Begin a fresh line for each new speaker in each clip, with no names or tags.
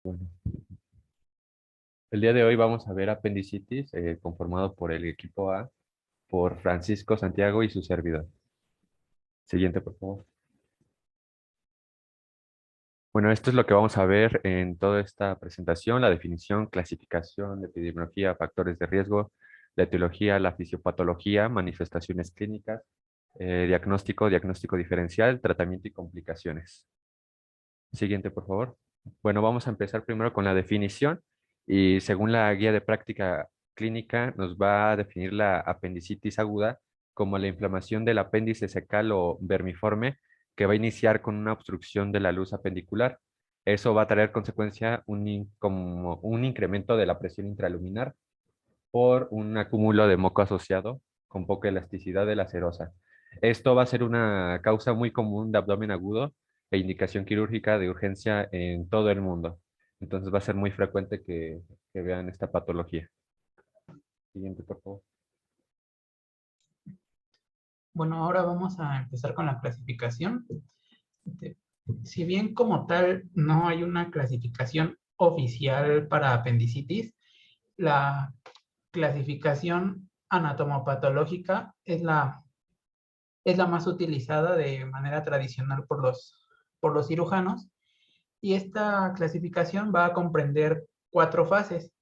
Bueno, el día de hoy vamos a ver apendicitis conformado por el equipo A, por Francisco Santiago y su servidor. Siguiente, por favor. Bueno, esto es lo que vamos a ver en toda esta presentación: la definición, clasificación, epidemiología, factores de riesgo, la etiología, la fisiopatología, manifestaciones clínicas, diagnóstico diferencial, tratamiento y complicaciones. Siguiente, por favor. Bueno, vamos a empezar primero con la definición y según la guía de práctica clínica nos va a definir la apendicitis aguda como la inflamación del apéndice secal o vermiforme que va a iniciar con una obstrucción de la luz apendicular. Eso va a traer consecuencia como un incremento de la presión intraluminar por un acúmulo de moco asociado con poca elasticidad de la serosa. Esto va a ser una causa muy común de abdomen agudo e indicación quirúrgica de urgencia en todo el mundo. Entonces va a ser muy frecuente que vean esta patología. Siguiente, por favor.
Bueno, ahora vamos a empezar con la clasificación. Este, Si bien como tal no hay una clasificación oficial para apendicitis, la clasificación anatomopatológica es la más utilizada de manera tradicional por los cirujanos, y esta clasificación va a comprender 4 fases,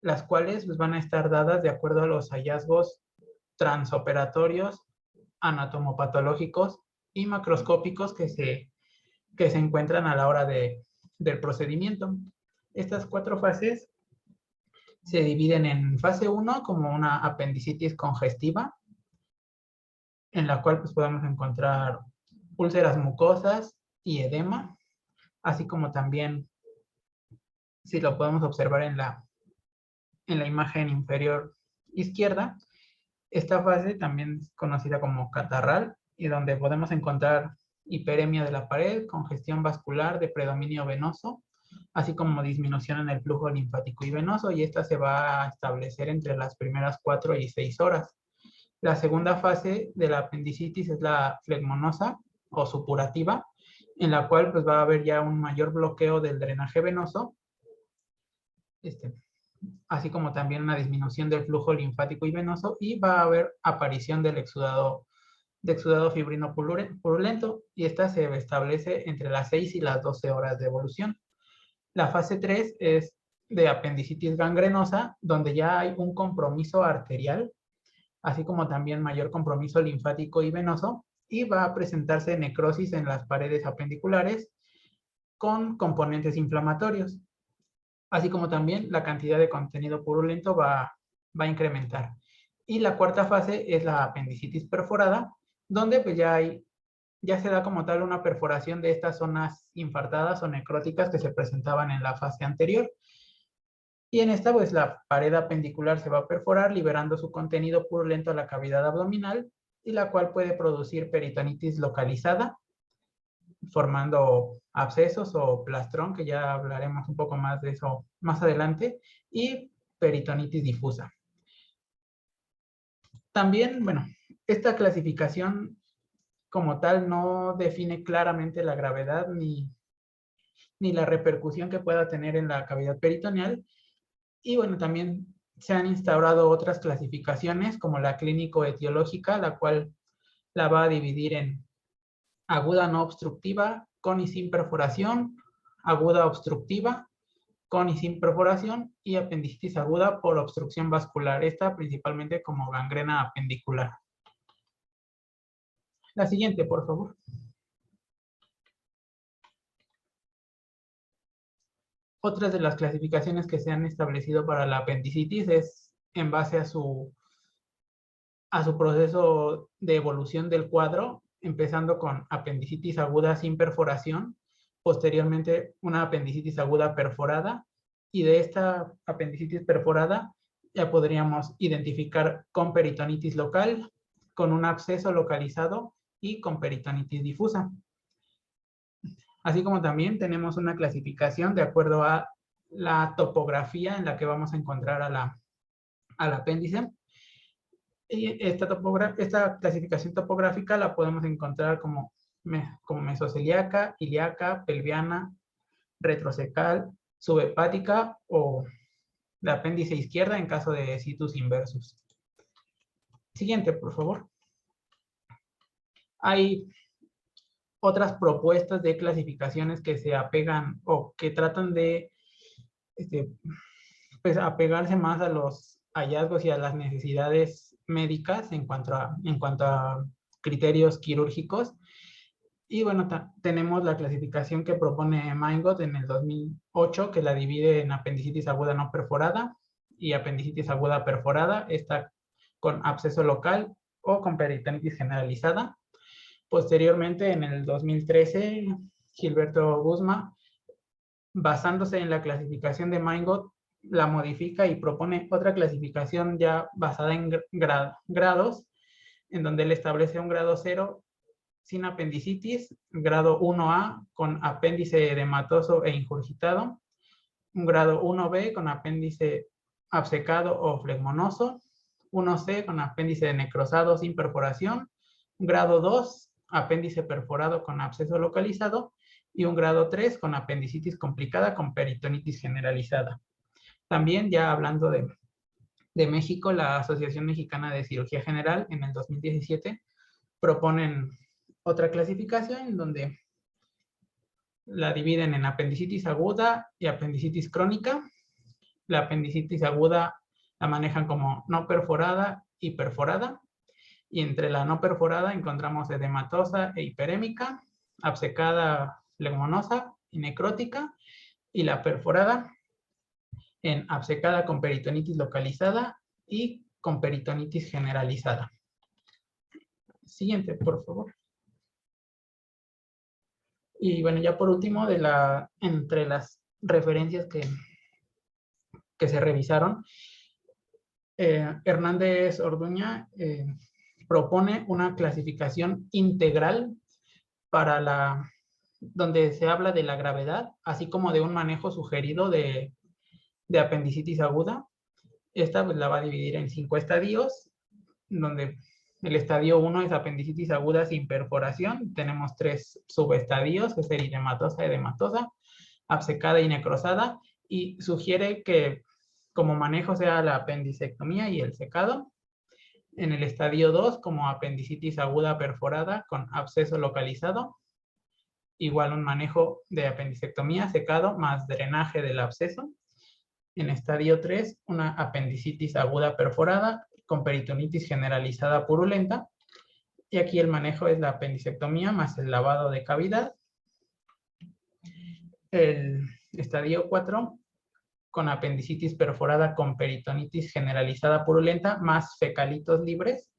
las cuales pues, van a estar dadas de acuerdo a los hallazgos transoperatorios, anatomopatológicos y macroscópicos que se encuentran a la hora del procedimiento. Estas 4 fases se dividen en fase 1 como una apendicitis congestiva, en la cual pues, podemos encontrar úlceras mucosas y edema, así como también, si lo podemos observar en la imagen inferior izquierda, esta fase también es conocida como catarral, y donde podemos encontrar hiperemia de la pared, congestión vascular de predominio venoso, así como disminución en el flujo linfático y venoso, y esta se va a establecer entre las primeras 4 y 6 horas. La segunda fase de la apendicitis es la flegmonosa o supurativa, en la cual pues, va a haber ya un mayor bloqueo del drenaje venoso, este, así como también una disminución del flujo linfático y venoso, y va a haber aparición de exudado fibrino purulento, y esta se establece entre las 6 y las 12 horas de evolución. La fase 3 es de apendicitis gangrenosa, donde ya hay un compromiso arterial, así como también mayor compromiso linfático y venoso, y va a presentarse necrosis en las paredes apendiculares con componentes inflamatorios, así como también la cantidad de contenido purulento va a incrementar. Y la cuarta fase es la apendicitis perforada, donde pues ya se da como tal una perforación de estas zonas infartadas o necróticas que se presentaban en la fase anterior. Y en esta, pues la pared apendicular se va a perforar, liberando su contenido purulento a la cavidad abdominal, y la cual puede producir peritonitis localizada, formando abscesos o plastrón, que ya hablaremos un poco más de eso más adelante, y peritonitis difusa. También, bueno, esta clasificación como tal no define claramente la gravedad ni la repercusión que pueda tener en la cavidad peritoneal. Y bueno, también se han instaurado otras clasificaciones como la clínico-etiológica, la cual la va a dividir en aguda no obstructiva, con y sin perforación, aguda obstructiva, con y sin perforación, y apendicitis aguda por obstrucción vascular, esta principalmente como gangrena apendicular. La siguiente, por favor. Otras de las clasificaciones que se han establecido para la apendicitis es en base a su proceso de evolución del cuadro, empezando con apendicitis aguda sin perforación, posteriormente una apendicitis aguda perforada, y de esta apendicitis perforada ya podríamos identificar con peritonitis local, con un absceso localizado y con peritonitis difusa. Así como también tenemos una clasificación de acuerdo a la topografía en la que vamos a encontrar al apéndice. Y esta clasificación topográfica la podemos encontrar como mesoceliaca, ilíaca, pelviana, retrocecal, subhepática o de apéndice izquierda en caso de situs inversus. Siguiente, por favor. Hay otras propuestas de clasificaciones que se apegan o que tratan de pues, apegarse más a los hallazgos y a las necesidades médicas en cuanto a criterios quirúrgicos. Y bueno, tenemos la clasificación que propone Mingot en el 2008, que la divide en apendicitis aguda no perforada y apendicitis aguda perforada. Esta con absceso local o con peritonitis generalizada. Posteriormente, en el 2013, Gilberto Guzmán, basándose en la clasificación de Mingot, la modifica y propone otra clasificación ya basada en grados, en donde él establece un grado 0 sin apendicitis, grado 1A con apéndice edematoso e ingurgitado, un grado 1B con apéndice absecado o flegmonoso, 1C con apéndice necrosado sin perforación, un grado 2, apéndice perforado con absceso localizado, y un grado 3 con apendicitis complicada con peritonitis generalizada. También, ya hablando de México, la Asociación Mexicana de Cirugía General en el 2017 proponen otra clasificación en donde la dividen en apendicitis aguda y apendicitis crónica. La apendicitis aguda la manejan como no perforada y perforada. Y entre la no perforada encontramos edematosa e hiperémica, absecada flegmonosa y necrótica. Y la perforada en absecada con peritonitis localizada y con peritonitis generalizada. Siguiente, por favor. Y bueno, ya por último, entre las referencias que se revisaron, Hernández Orduña propone una clasificación integral donde se habla de la gravedad, así como de un manejo sugerido de apendicitis aguda. Esta pues, la va a dividir en 5 estadios, donde el estadio 1 es apendicitis aguda sin perforación. Tenemos 3 subestadios, que es eritematosa, edematosa, absecada y necrosada, y sugiere que como manejo sea la apendicectomía y el secado. En el estadio 2, como apendicitis aguda perforada con absceso localizado, igual un manejo de apendicectomía, secado, más drenaje del absceso. En estadio 3, una apendicitis aguda perforada con peritonitis generalizada purulenta. Y aquí el manejo es la apendicectomía más el lavado de cavidad. El estadio 4, con apendicitis perforada con peritonitis generalizada purulenta más fecalitos libres,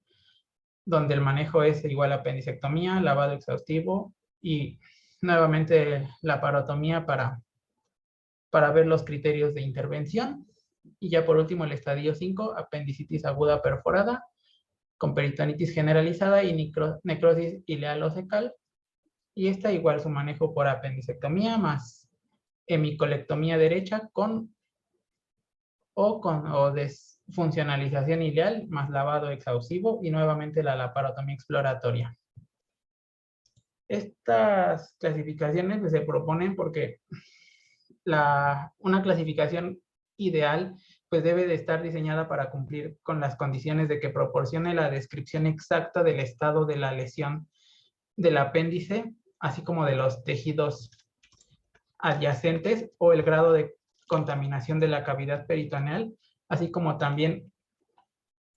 donde el manejo es igual a apendicectomía, lavado exhaustivo y nuevamente la parotomía para ver los criterios de intervención. Y ya por último el estadio 5, apendicitis aguda perforada con peritonitis generalizada y necrosis ilealocecal. Y esta igual su manejo por apendicectomía más hemicolectomía derecha con desfuncionalización ileal más lavado exhaustivo y nuevamente la laparotomía exploratoria. Estas clasificaciones se proponen porque una clasificación ideal pues debe de estar diseñada para cumplir con las condiciones de que proporcione la descripción exacta del estado de la lesión del apéndice, así como de los tejidos adyacentes o el grado de contaminación de la cavidad peritoneal, así como también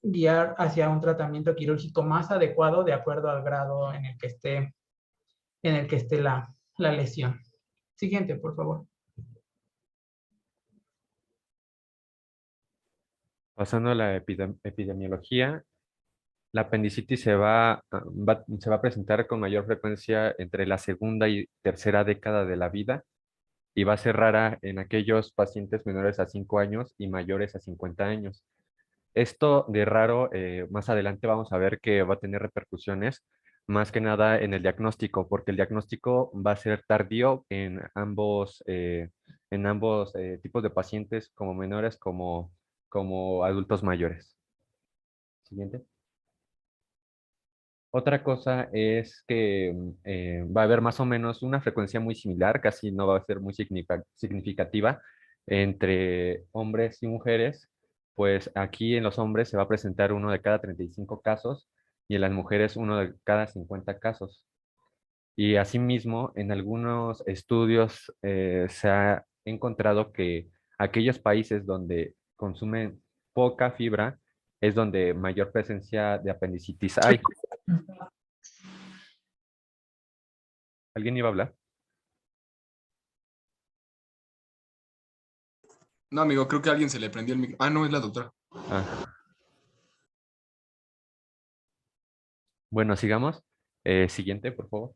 guiar hacia un tratamiento quirúrgico más adecuado de acuerdo al grado en el que esté la lesión. Siguiente, por favor.
Pasando a la epidemiología, la apendicitis se va a presentar con mayor frecuencia entre la segunda y tercera década de la vida y va a ser rara en aquellos pacientes menores a 5 años y mayores a 50 años. Esto de raro, más adelante vamos a ver que va a tener repercusiones más que nada en el diagnóstico, porque el diagnóstico va a ser tardío en ambos tipos de pacientes, como menores como adultos mayores. Siguiente. Otra cosa es que va a haber más o menos una frecuencia muy similar, casi no va a ser muy significativa Entre hombres y mujeres, pues aquí en los hombres se va a presentar uno de cada 35 casos y en las mujeres uno de cada 50 casos. Y asimismo, en algunos estudios se ha encontrado que aquellos países donde consumen poca fibra es donde mayor presencia de apendicitis hay. ¿Alguien iba a hablar?
No, amigo, creo que a alguien se le prendió el micro. Ah, no, es la doctora.
Ah, bueno, sigamos. Siguiente, por favor.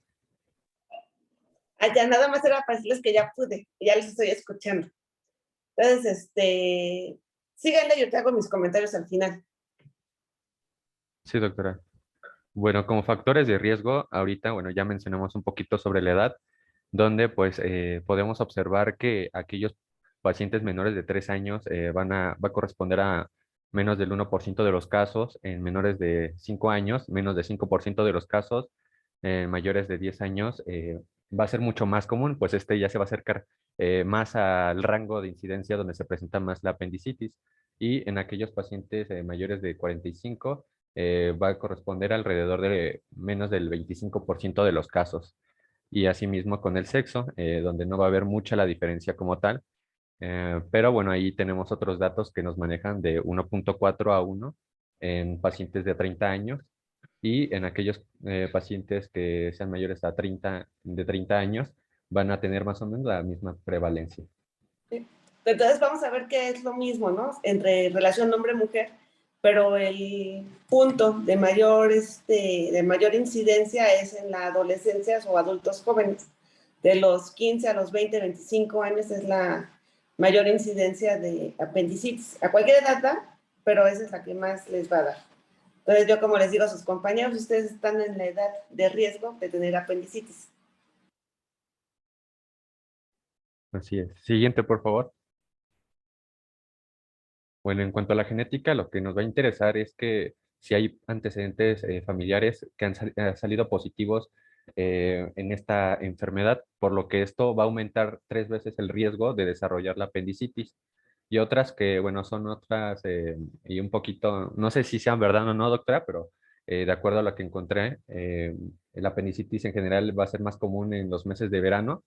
Ya nada más era para decirles que ya pude, ya les estoy escuchando. Entonces, síganle, yo te hago mis comentarios al final.
Sí, doctora. Bueno, como factores de riesgo, ahorita, bueno, ya mencionamos un poquito sobre la edad, donde pues podemos observar que aquellos pacientes menores de 3 años va a corresponder a menos del 1% de los casos, en menores de 5 años, menos de 5% de los casos, en mayores de 10 años, va a ser mucho más común, pues este ya se va a acercar más al rango de incidencia donde se presenta más la apendicitis, y en aquellos pacientes mayores de 45 va a corresponder alrededor de menos del 25% de los casos. Y asimismo con el sexo, donde no va a haber mucha la diferencia como tal. Pero bueno, ahí tenemos otros datos que nos manejan de 1.4 a 1 en pacientes de 30 años y en aquellos pacientes que sean mayores de 30 años van a tener más o menos la misma prevalencia.
Entonces vamos a ver qué es lo mismo, ¿no? Entre relación hombre-mujer, pero el punto de mayor incidencia es en la adolescencia o adultos jóvenes. De los 15 a los 20, 25 años es la mayor incidencia de apendicitis. A cualquier edad da, pero esa es la que más les va a dar. Entonces yo, como les digo a sus compañeros, ustedes están en la edad de riesgo de tener apendicitis.
Así es. Siguiente, por favor. Bueno, en cuanto a la genética, lo que nos va a interesar es que si hay antecedentes familiares que han salido positivos en esta enfermedad, por lo que esto va a aumentar 3 veces el riesgo de desarrollar la apendicitis. Y otras que, bueno, son otras y un poquito, no sé si sean verdad o no, doctora, pero de acuerdo a lo que encontré, la apendicitis en general va a ser más común en los meses de verano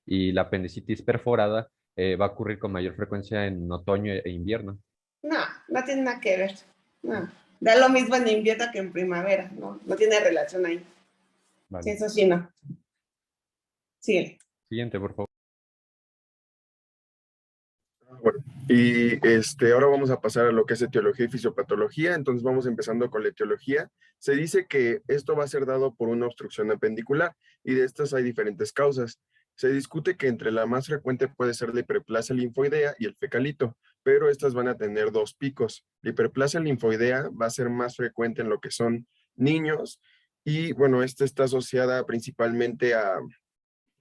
y la apendicitis perforada va a ocurrir con mayor frecuencia en otoño e invierno.
No, no tiene nada que ver. No. Da lo mismo en invierno que en primavera, ¿no? No tiene relación ahí. Sí,
Vale.
eso sí, no. Sí.
Siguiente, por favor.
Bueno, y ahora vamos a pasar a lo que es etiología y fisiopatología. Entonces vamos empezando con la etiología. Se dice que esto va a ser dado por una obstrucción apendicular y de estas hay diferentes causas. Se discute que entre la más frecuente puede ser la hiperplasia linfoidea y el fecalito, pero estas van a tener dos picos. La hiperplasia linfoidea va a ser más frecuente en lo que son niños y bueno, esta está asociada principalmente a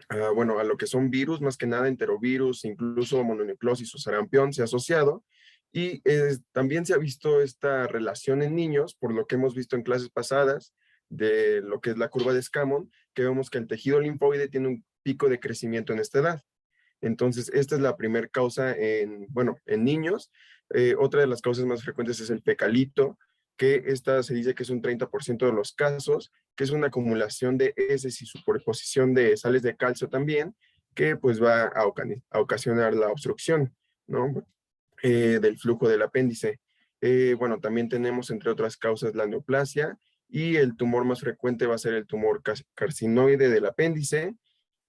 lo que son virus, más que nada enterovirus, incluso mononucleosis o sarampión se ha asociado. Y también se ha visto esta relación en niños, por lo que hemos visto en clases pasadas, de lo que es la curva de Scammon, que vemos que el tejido linfoide tiene un pico de crecimiento en esta edad. Entonces, esta es la primera causa en niños. Otra de las causas más frecuentes es el fecalito, que esta se dice que es un 30% de los casos, que es una acumulación de heces y superposición de sales de calcio también, que pues va a ocasionar la obstrucción, ¿no? Del flujo del apéndice. Bueno, también tenemos entre otras causas la neoplasia y el tumor más frecuente va a ser el tumor carcinoide del apéndice,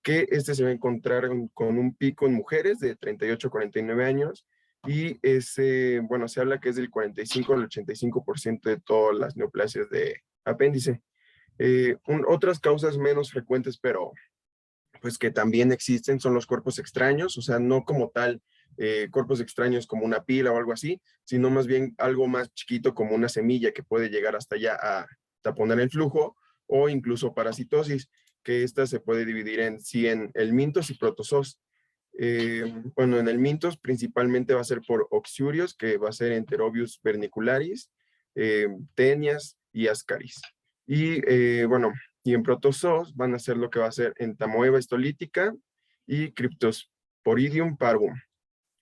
que se va a encontrar con un pico en mujeres de 38 a 49 años y bueno, se habla que es del 45 al 85% de todas las neoplasias de apéndice. Otras causas menos frecuentes, pero pues que también existen, son los cuerpos extraños, o sea, no como tal cuerpos extraños como una pila o algo así, sino más bien algo más chiquito como una semilla que puede llegar hasta allá a taponar el flujo, o incluso parasitosis, que esta se puede dividir en el mintos y protozoos. Bueno, en el mintos principalmente va a ser por oxurios, que va a ser Enterobius vernicularis, tenias y ascaris. Y bueno, y en protozoos van a ser lo que va a ser entamoeba histolítica y Cryptosporidium parvum.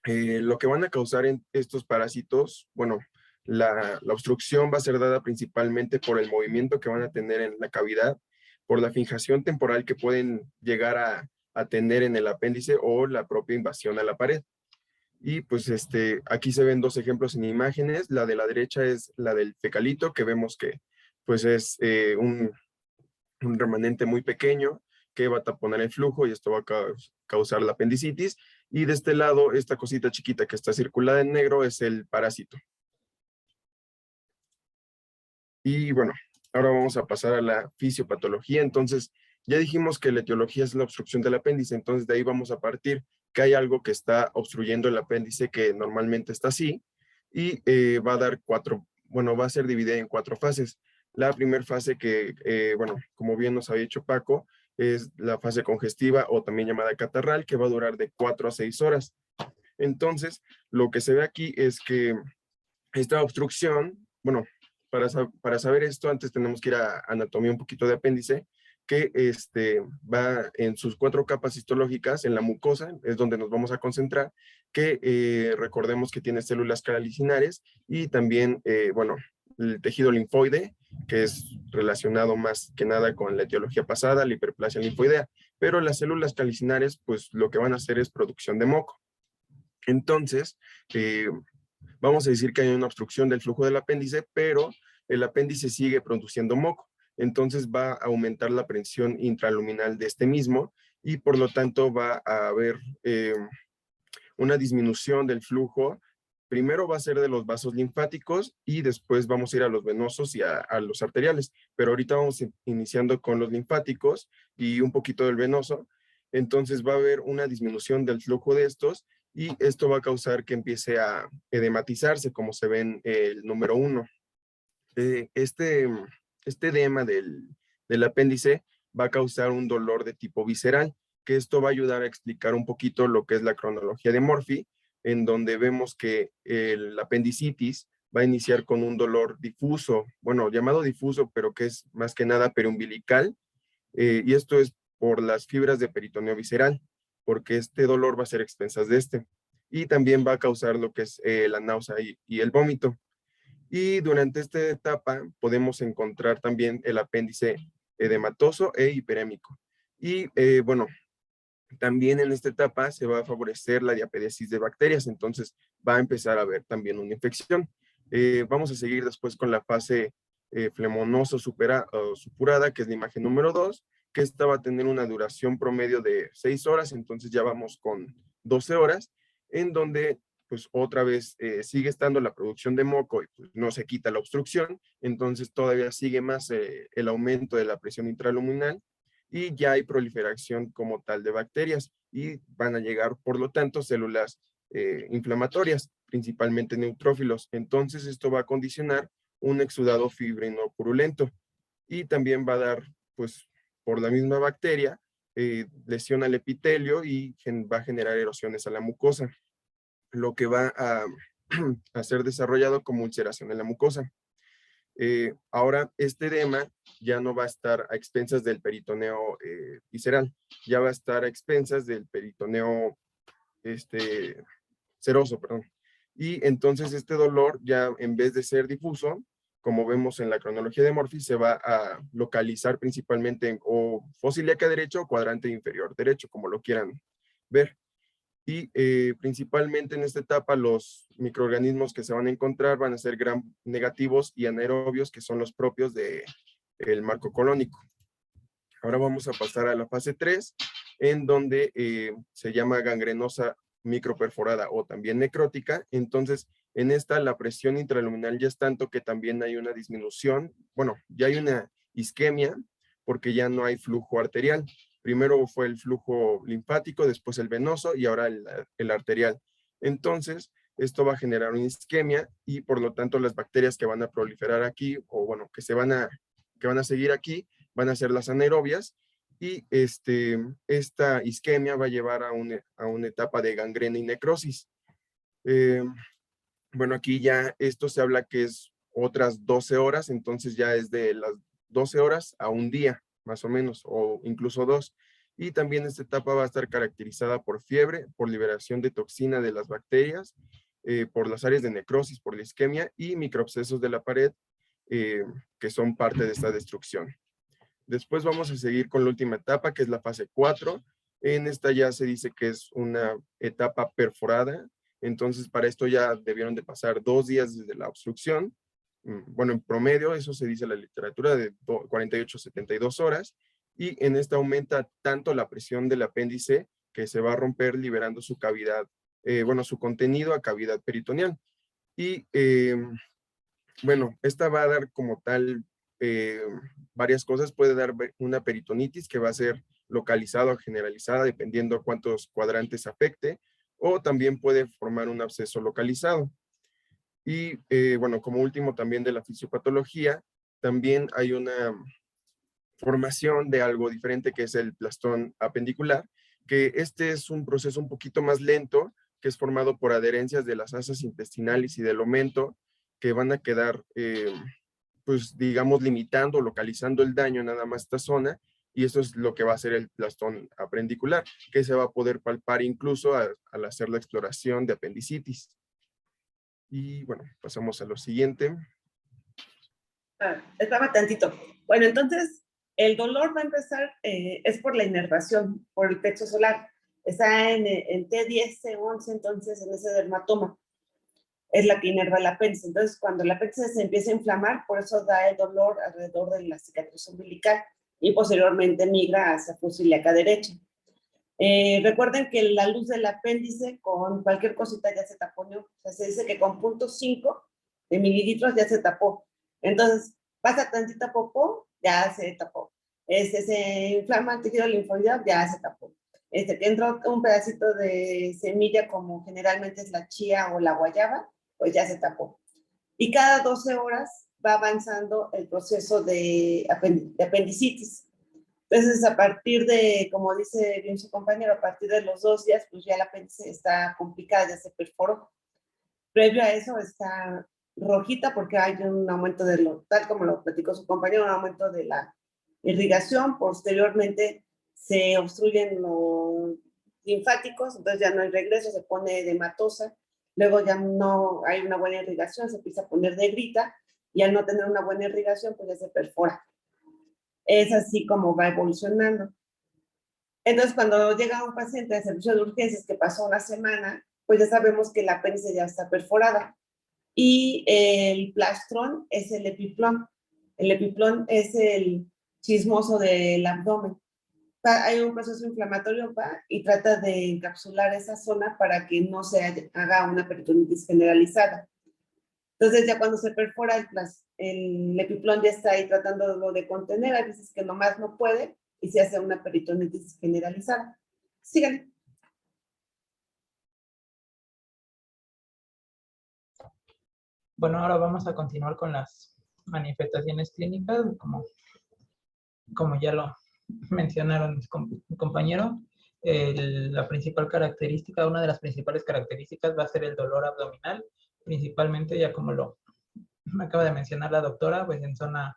Lo que van a causar en estos parásitos, bueno, la obstrucción va a ser dada principalmente por el movimiento que van a tener en la cavidad, por la fijación temporal que pueden llegar a tener en el apéndice o la propia invasión a la pared. Y pues aquí se ven dos ejemplos en imágenes. La de la derecha es la del fecalito, que vemos que pues es un remanente muy pequeño que va a taponar el flujo y esto va a causar la apendicitis. Y de este lado, esta cosita chiquita que está circulada en negro es el parásito. Y bueno, ahora vamos a pasar a la fisiopatología. Entonces, ya dijimos que la etiología es la obstrucción del apéndice, entonces de ahí vamos a partir que hay algo que está obstruyendo el apéndice que normalmente está así y va a dar va a ser dividida en 4 fases. La primera fase que, bueno, como bien nos había dicho Paco, es la fase congestiva o también llamada catarral, que va a durar de 4 a 6 horas. Entonces, lo que se ve aquí es que esta obstrucción, bueno, para saber esto, antes tenemos que ir a anatomía un poquito de apéndice, que va en sus 4 capas histológicas, en la mucosa, es donde nos vamos a concentrar, que recordemos que tiene células calicinares y también, bueno, el tejido linfoide, que es relacionado más que nada con la etiología pasada, la hiperplasia linfoidea, pero las células calicinares, pues lo que van a hacer es producción de moco. Entonces, vamos a decir que hay una obstrucción del flujo del apéndice, pero el apéndice sigue produciendo moco. Entonces va a aumentar la presión intraluminal de este mismo y por lo tanto va a haber una disminución del flujo. Primero va a ser de los vasos linfáticos y después vamos a ir a los venosos y a los arteriales. Pero ahorita vamos iniciando con los linfáticos y un poquito del venoso. Entonces va a haber una disminución del flujo de estos y esto va a causar que empiece a edematizarse, como se ve en el número 1. Este edema del apéndice va a causar un dolor de tipo visceral, que esto va a ayudar a explicar un poquito lo que es la cronología de Murphy, en donde vemos que el apendicitis va a iniciar con un dolor difuso, bueno, llamado difuso, pero que es más que nada periumbilical, y esto es por las fibras de peritoneo visceral, porque este dolor va a ser a expensas de este. Y también va a causar lo que es la náusea y el vómito. Y durante esta etapa podemos encontrar también el apéndice edematoso e hiperémico. Y bueno, también en esta etapa se va a favorecer la diapédesis de bacterias, entonces va a empezar a haber también una infección. Vamos a seguir después con la fase flemonoso supurada, que es la imagen número 2, que esta va a tener una duración promedio de 6 horas, entonces ya vamos con 12 horas, en donde pues otra vez sigue estando la producción de moco y pues no se quita la obstrucción, entonces todavía sigue más el aumento de la presión intraluminal y ya hay proliferación como tal de bacterias y van a llegar, por lo tanto, células inflamatorias, principalmente neutrófilos. Entonces, esto va a condicionar un exudado fibrino purulento y también va a dar, pues, por la misma bacteria, lesión al epitelio y va a generar erosiones a la mucosa, lo que va a ser desarrollado como ulceración en la mucosa. Ahora este edema ya no va a estar a expensas del peritoneo visceral, ya va a estar a expensas del peritoneo seroso, perdón. Y entonces este dolor ya en vez de ser difuso, como vemos en la cronología de Murphy, se va a localizar principalmente en o fosa ilíaca derecho o cuadrante inferior derecho, como lo quieran ver. Y principalmente en esta etapa los microorganismos que se van a encontrar van a ser gram negativos y anaerobios, que son los propios del marco colónico. Ahora vamos a pasar a la fase 3, en donde se llama gangrenosa microperforada o también necrótica. Entonces, en esta la presión intraluminal ya es tanto que también hay una disminución, bueno, ya hay una isquemia porque ya no hay flujo arterial. Primero fue el flujo linfático, después el venoso y ahora el arterial. Entonces, esto va a generar una isquemia y por lo tanto las bacterias que van a proliferar aquí, o bueno, que van a seguir aquí, van a ser las anaerobias y esta isquemia va a llevar a una etapa de gangrena y necrosis. Bueno, aquí ya esto se habla que es otras 12 horas, entonces ya es de las 12 horas a un día, más o menos, o incluso 2. Y también esta etapa va a estar caracterizada por fiebre, por liberación de toxina de las bacterias, por las áreas de necrosis, por la isquemia y microabscesos de la pared, que son parte de esta destrucción. Después vamos a seguir con la última etapa, que es la fase 4. En esta ya se dice que es una etapa perforada. Entonces, para esto ya debieron de pasar 2 días desde la obstrucción. Bueno, en promedio, eso se dice en la literatura, de 48 a 72 horas. Y en esta aumenta tanto la presión del apéndice que se va a romper liberando su cavidad, su contenido a cavidad peritoneal. Y bueno, esta va a dar como tal varias cosas. Puede dar una peritonitis que va a ser localizada o generalizada dependiendo a cuántos cuadrantes afecte, o también puede formar un absceso localizado. Y bueno, como último también de la fisiopatología, también hay una formación de algo diferente que es el plastón apendicular, que este es un proceso un poquito más lento, que es formado por adherencias de las asas intestinales y del omento, que van a quedar, pues digamos, limitando, localizando el daño nada más esta zona, y eso es lo que va a hacer el plastón apendicular, que se va a poder palpar incluso al hacer la exploración de apendicitis. Y bueno, pasamos a lo siguiente.
Estaba tantito. Bueno, entonces, el dolor va a empezar, es por la inervación, por el plexo solar. Está en T10, T11, entonces en ese dermatoma. Es la que inerva el apéndice. Entonces, cuando el apéndice se empieza a inflamar, por eso da el dolor alrededor de la cicatriz umbilical y posteriormente migra hacia fusa ilíaca derecha. Recuerden que la luz del apéndice con cualquier cosita ya se taponeó. O sea, se dice que con 0.5 de mililitros ya se tapó. Entonces, pasa tantita popó, ya se tapó. Se inflama el tejido linfoideo, ya se tapó. Que entró un pedacito de semilla, como generalmente es la chía o la guayaba, pues ya se tapó. Y cada 12 horas va avanzando el proceso de apendicitis. Entonces, a partir de, como dice bien su compañero, a partir de los 2 días, pues ya el apéndice está complicada, ya se perforó. Previo a eso está rojita porque hay un aumento tal como lo platicó su compañero, un aumento de la irrigación. Posteriormente se obstruyen los linfáticos, entonces ya no hay regreso, se pone edematosa. Luego ya no hay una buena irrigación, se empieza a poner negrita, y al no tener una buena irrigación, pues ya se perfora. Es así como va evolucionando. Entonces, cuando llega un paciente de servicio de urgencias que pasó una semana, pues ya sabemos que la apéndice ya está perforada. Y el plastrón es el epiplón. El epiplón es el chismoso del abdomen. Hay un proceso inflamatorio y trata de encapsular esa zona para que no se haga una peritonitis generalizada. Entonces, ya cuando se perfora el epiplón ya está ahí tratándolo de contener, a veces que nomás no puede y se hace una peritonitis generalizada. Síganme.
Bueno, ahora vamos a continuar con las manifestaciones clínicas, como ya lo mencionaron mi compañero. La principal característica, una de las principales características va a ser el dolor abdominal, principalmente, ya como lo acaba de mencionar la doctora, pues en zona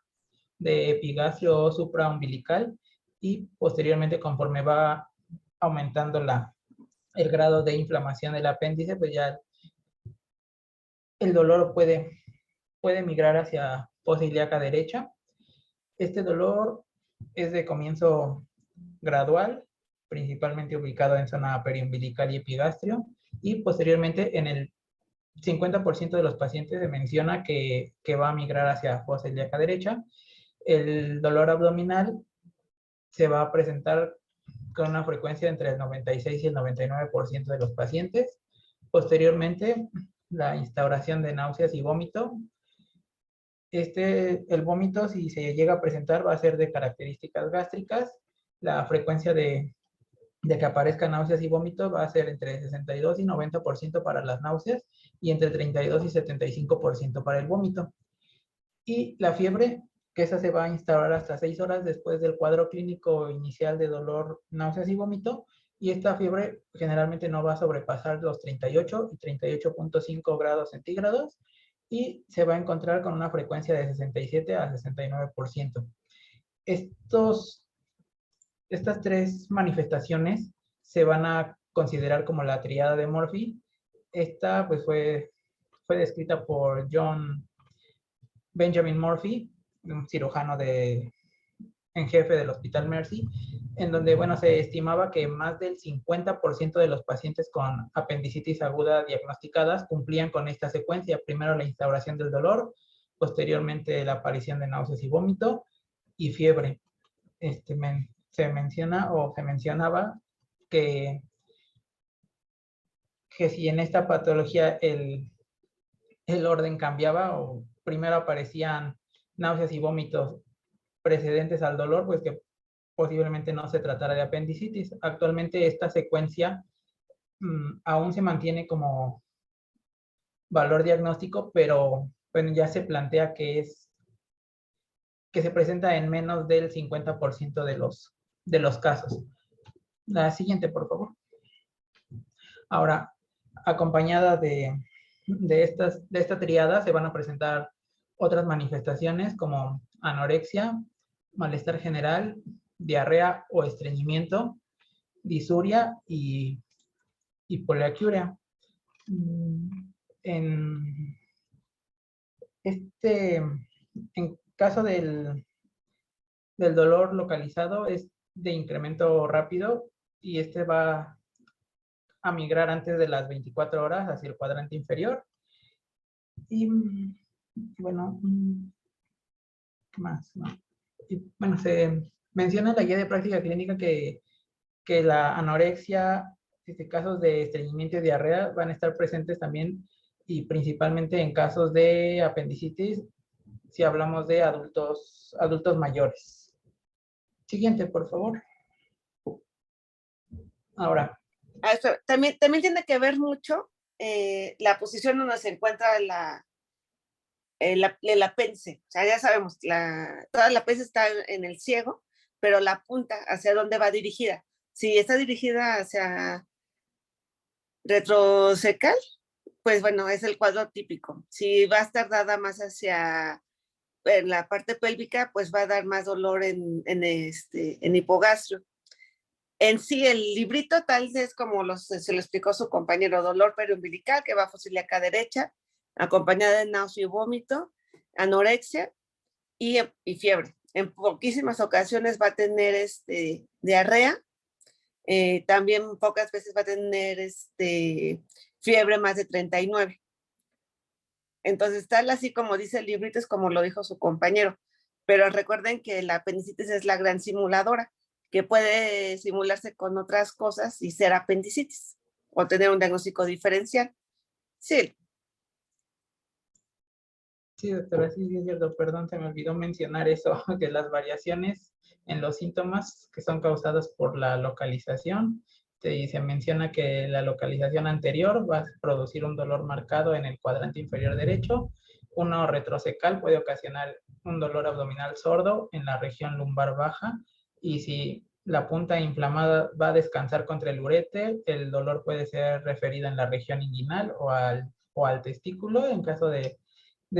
de epigastrio o supraumbilical, y posteriormente, conforme va aumentando el grado de inflamación del apéndice, pues ya el dolor puede migrar hacia fosa ilíaca derecha. Este dolor es de comienzo gradual, principalmente ubicado en zona periumbilical y epigastrio, y posteriormente en el 50% de los pacientes se menciona que va a migrar hacia fosa ilíaca derecha. El dolor abdominal se va a presentar con una frecuencia entre el 96 y el 99% de los pacientes. Posteriormente, la instauración de náuseas y vómito. El vómito, si se llega a presentar, va a ser de características gástricas. La frecuencia de que aparezcan náuseas y vómito va a ser entre 62 y 90% para las náuseas y entre 32 y 75% para el vómito. Y la fiebre, que esa se va a instaurar hasta 6 horas después del cuadro clínico inicial de dolor, náuseas y vómito, y esta fiebre generalmente no va a sobrepasar los 38 y 38.5 grados centígrados, y se va a encontrar con una frecuencia de 67 a 69%. Estas tres manifestaciones se van a considerar como la tríada de Murphy. Esta pues fue descrita por John Benjamin Murphy, un cirujano en jefe del Hospital Mercy, en donde, bueno, se estimaba que más del 50% de los pacientes con apendicitis aguda diagnosticadas cumplían con esta secuencia. Primero la instauración del dolor, posteriormente la aparición de náuseas y vómito y fiebre. Se mencionaba que si en esta patología el orden cambiaba o primero aparecían náuseas y vómitos precedentes al dolor, pues que posiblemente no se tratara de apendicitis. Actualmente esta secuencia aún se mantiene como valor diagnóstico, pero bueno, ya se plantea que se presenta en menos del 50% de los casos. La siguiente, por favor. Ahora, acompañada de esta triada, se van a presentar otras manifestaciones como anorexia, malestar general, diarrea o estreñimiento, disuria y poliaquiuria. En caso del dolor localizado es de incremento rápido y va a migrar antes de las 24 horas hacia el cuadrante inferior. Y bueno, ¿qué más? No. Y, bueno, se menciona en la guía de práctica clínica que la anorexia, casos de estreñimiento y diarrea van a estar presentes también y principalmente en casos de apendicitis si hablamos de adultos mayores. Siguiente, por favor. Ahora.
También tiene que ver mucho la posición donde se encuentra el apéndice. O sea, ya sabemos, toda la apéndice está en el ciego, pero la punta, ¿hacia dónde va dirigida? Si está dirigida hacia retrocecal, pues bueno, es el cuadro típico. Si va a estar dada más hacia la parte pélvica, pues va a dar más dolor en hipogastrio. En sí, el librito tal es como se lo explicó su compañero: dolor periumbilical que va a fosiliaca derecha, acompañada de náusea y vómito, anorexia y fiebre. En poquísimas ocasiones va a tener diarrea. También pocas veces va a tener fiebre más de 39. Entonces, tal así como dice el librito, es como lo dijo su compañero. Pero recuerden que la apendicitis es la gran simuladora, que puede simularse con otras cosas y ser apendicitis o tener un diagnóstico diferencial. Sí.
Sí, doctora, sí, es cierto. Perdón, se me olvidó mencionar eso, que las variaciones en los síntomas que son causadas por la localización. Se menciona que la localización anterior va a producir un dolor marcado en el cuadrante inferior derecho. Uno retrocecal puede ocasionar un dolor abdominal sordo en la región lumbar baja. Y si la punta inflamada va a descansar contra el uréter, el dolor puede ser referido en la región inguinal o al testículo en caso de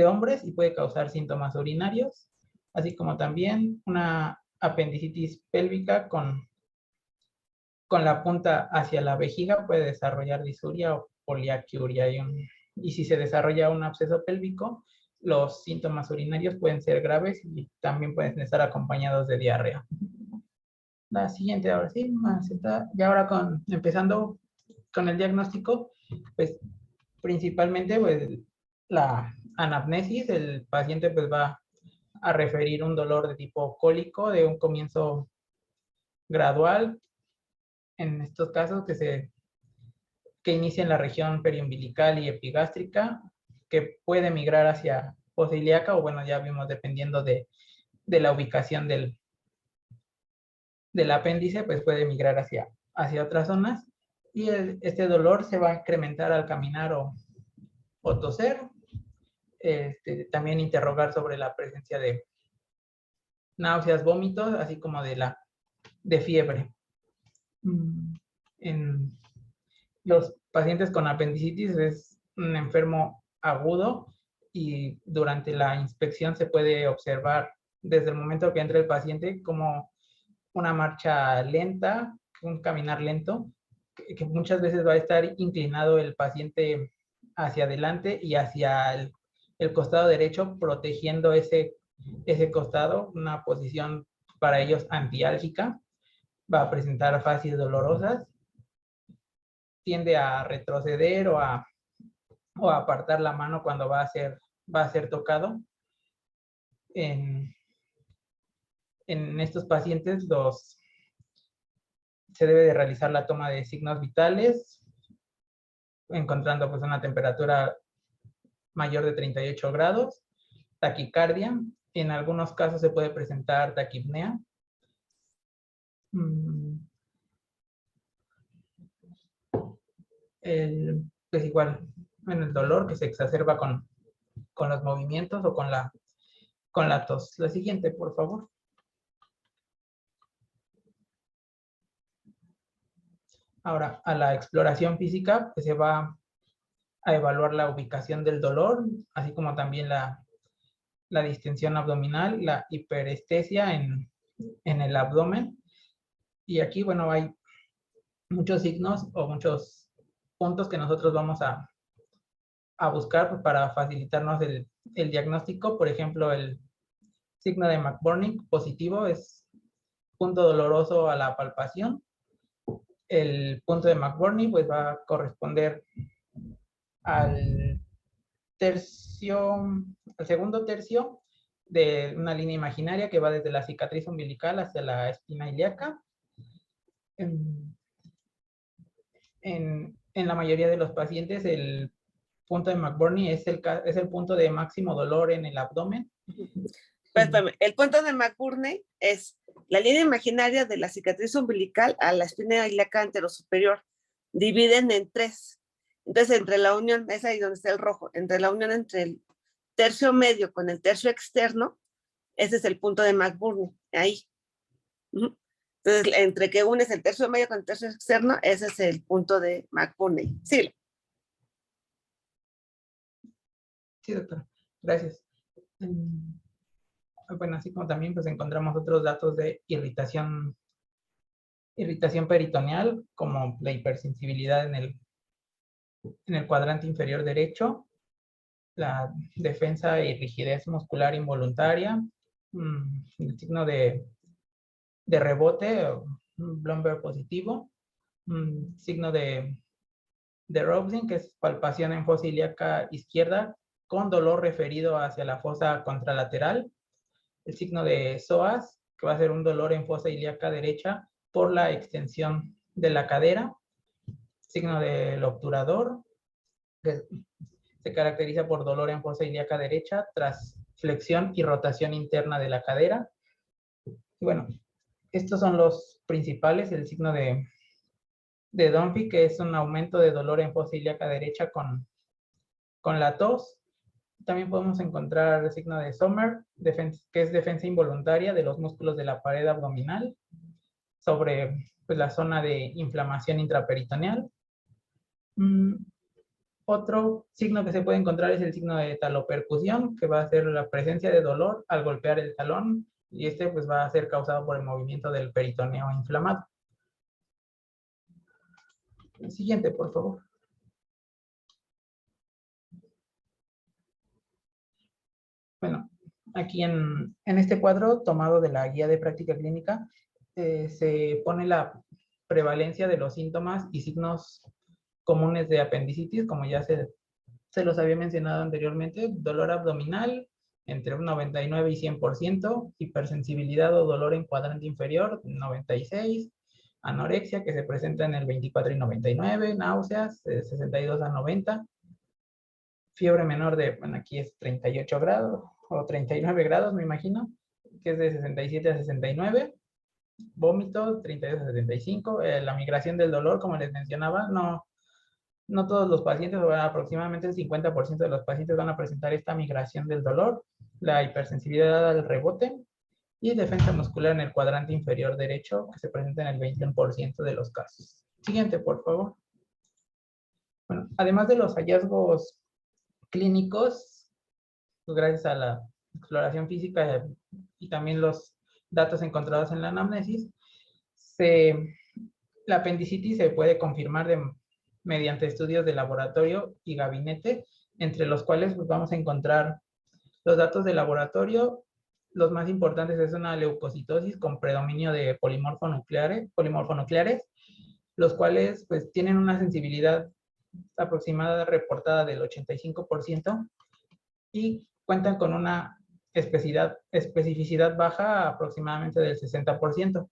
hombres y puede causar síntomas urinarios, así como también una apendicitis pélvica con la punta hacia la vejiga puede desarrollar disuria o poliaquiuria. Y si se desarrolla un absceso pélvico, los síntomas urinarios pueden ser graves y también pueden estar acompañados de diarrea. La siguiente, ahora sí, ya ahora empezando con el diagnóstico, pues principalmente pues la anamnesis, el paciente pues va a referir un dolor de tipo cólico de un comienzo gradual, en estos casos que inicia en la región periumbilical y epigástrica, que puede migrar hacia fosiliaca o bueno, ya vimos dependiendo de la ubicación del apéndice, pues puede migrar hacia otras zonas y este dolor se va a incrementar al caminar o toser. También interrogar sobre la presencia de náuseas, vómitos, así como de fiebre. En los pacientes con apendicitis es un enfermo agudo y durante la inspección se puede observar desde el momento que entra el paciente cómo una marcha lenta, un caminar lento, que muchas veces va a estar inclinado el paciente hacia adelante y hacia el costado derecho, protegiendo ese costado, una posición para ellos antiálgica. Va a presentar facies dolorosas, tiende a retroceder o a apartar la mano cuando va a ser tocado. En estos pacientes se debe de realizar la toma de signos vitales, encontrando pues una temperatura mayor de 38 grados, taquicardia, en algunos casos se puede presentar taquipnea. Pues igual, en el dolor que se exacerba con los movimientos o con la tos. La siguiente, por favor. Ahora, a la exploración física, pues se va a evaluar la ubicación del dolor, así como también la distensión abdominal, la hiperestesia en el abdomen. Y aquí, bueno, hay muchos signos o muchos puntos que nosotros vamos a buscar pues, para facilitarnos el diagnóstico. Por ejemplo, el signo de McBurney positivo es punto doloroso a la palpación. El punto de McBurney pues va a corresponder al segundo tercio de una línea imaginaria que va desde la cicatriz umbilical hacia la espina ilíaca. En la mayoría de los pacientes, el punto de McBurney es el punto de máximo dolor en el abdomen.
El punto de McBurney es la línea imaginaria de la cicatriz umbilical a la espina ilíaca anterosuperior. Dividen en 3. Entonces, entre la unión, es ahí donde está el rojo, entre la unión entre el tercio medio con el tercio externo, ese es el punto de McBurney, ahí. Entonces, entre que unes el tercio medio con el tercio externo, ese es el punto de McBurney. Sí.
Sí, doctora. Gracias. Bueno, así como también pues encontramos otros datos de irritación peritoneal, como la hipersensibilidad en el cuadrante inferior derecho, la defensa y rigidez muscular involuntaria, el signo de rebote, Blomberg positivo, signo de Robson, que es palpación en fosa ilíaca izquierda con dolor referido hacia la fosa contralateral, el signo de psoas, que va a ser un dolor en fosa ilíaca derecha por la extensión de la cadera, signo del obturador, que se caracteriza por dolor en fosa ilíaca derecha tras flexión y rotación interna de la cadera. Y bueno, estos son los principales, el signo de Dunphy, que es un aumento de dolor en fosa ilíaca derecha con la tos. También podemos encontrar el signo de Sommer, que es defensa involuntaria de los músculos de la pared abdominal sobre pues, la zona de inflamación intraperitoneal. Otro signo que se puede encontrar es el signo de talopercusión, que va a ser la presencia de dolor al golpear el talón, y este pues, va a ser causado por el movimiento del peritoneo inflamado. El siguiente, por favor. Bueno, aquí en este cuadro tomado de la guía de práctica clínica se pone la prevalencia de los síntomas y signos comunes de apendicitis, como ya se los había mencionado anteriormente: dolor abdominal entre un 99 y 100%, hipersensibilidad o dolor en cuadrante inferior 96%, anorexia que se presenta en el 24 y 99%, náuseas 62 a 90%, fiebre menor de, bueno, aquí es 38 grados o 39 grados, me imagino, que es de 67 a 69, vómito 32 a 75, la migración del dolor, como les mencionaba, no todos los pacientes, aproximadamente el 50% de los pacientes van a presentar esta migración del dolor, la hipersensibilidad al rebote y defensa muscular en el cuadrante inferior derecho, que se presenta en el 21% de los casos. Siguiente, por favor. Bueno, además de los hallazgos clínicos, pues gracias a la exploración física y también los datos encontrados en la anamnesis, la apendicitis se puede confirmar mediante estudios de laboratorio y gabinete, entre los cuales pues, vamos a encontrar los datos de laboratorio. Los más importantes es una leucocitosis con predominio de polimorfonucleares, los cuales pues, tienen una sensibilidad aproximada reportada del 85% y cuentan con una especificidad baja aproximadamente del 60%.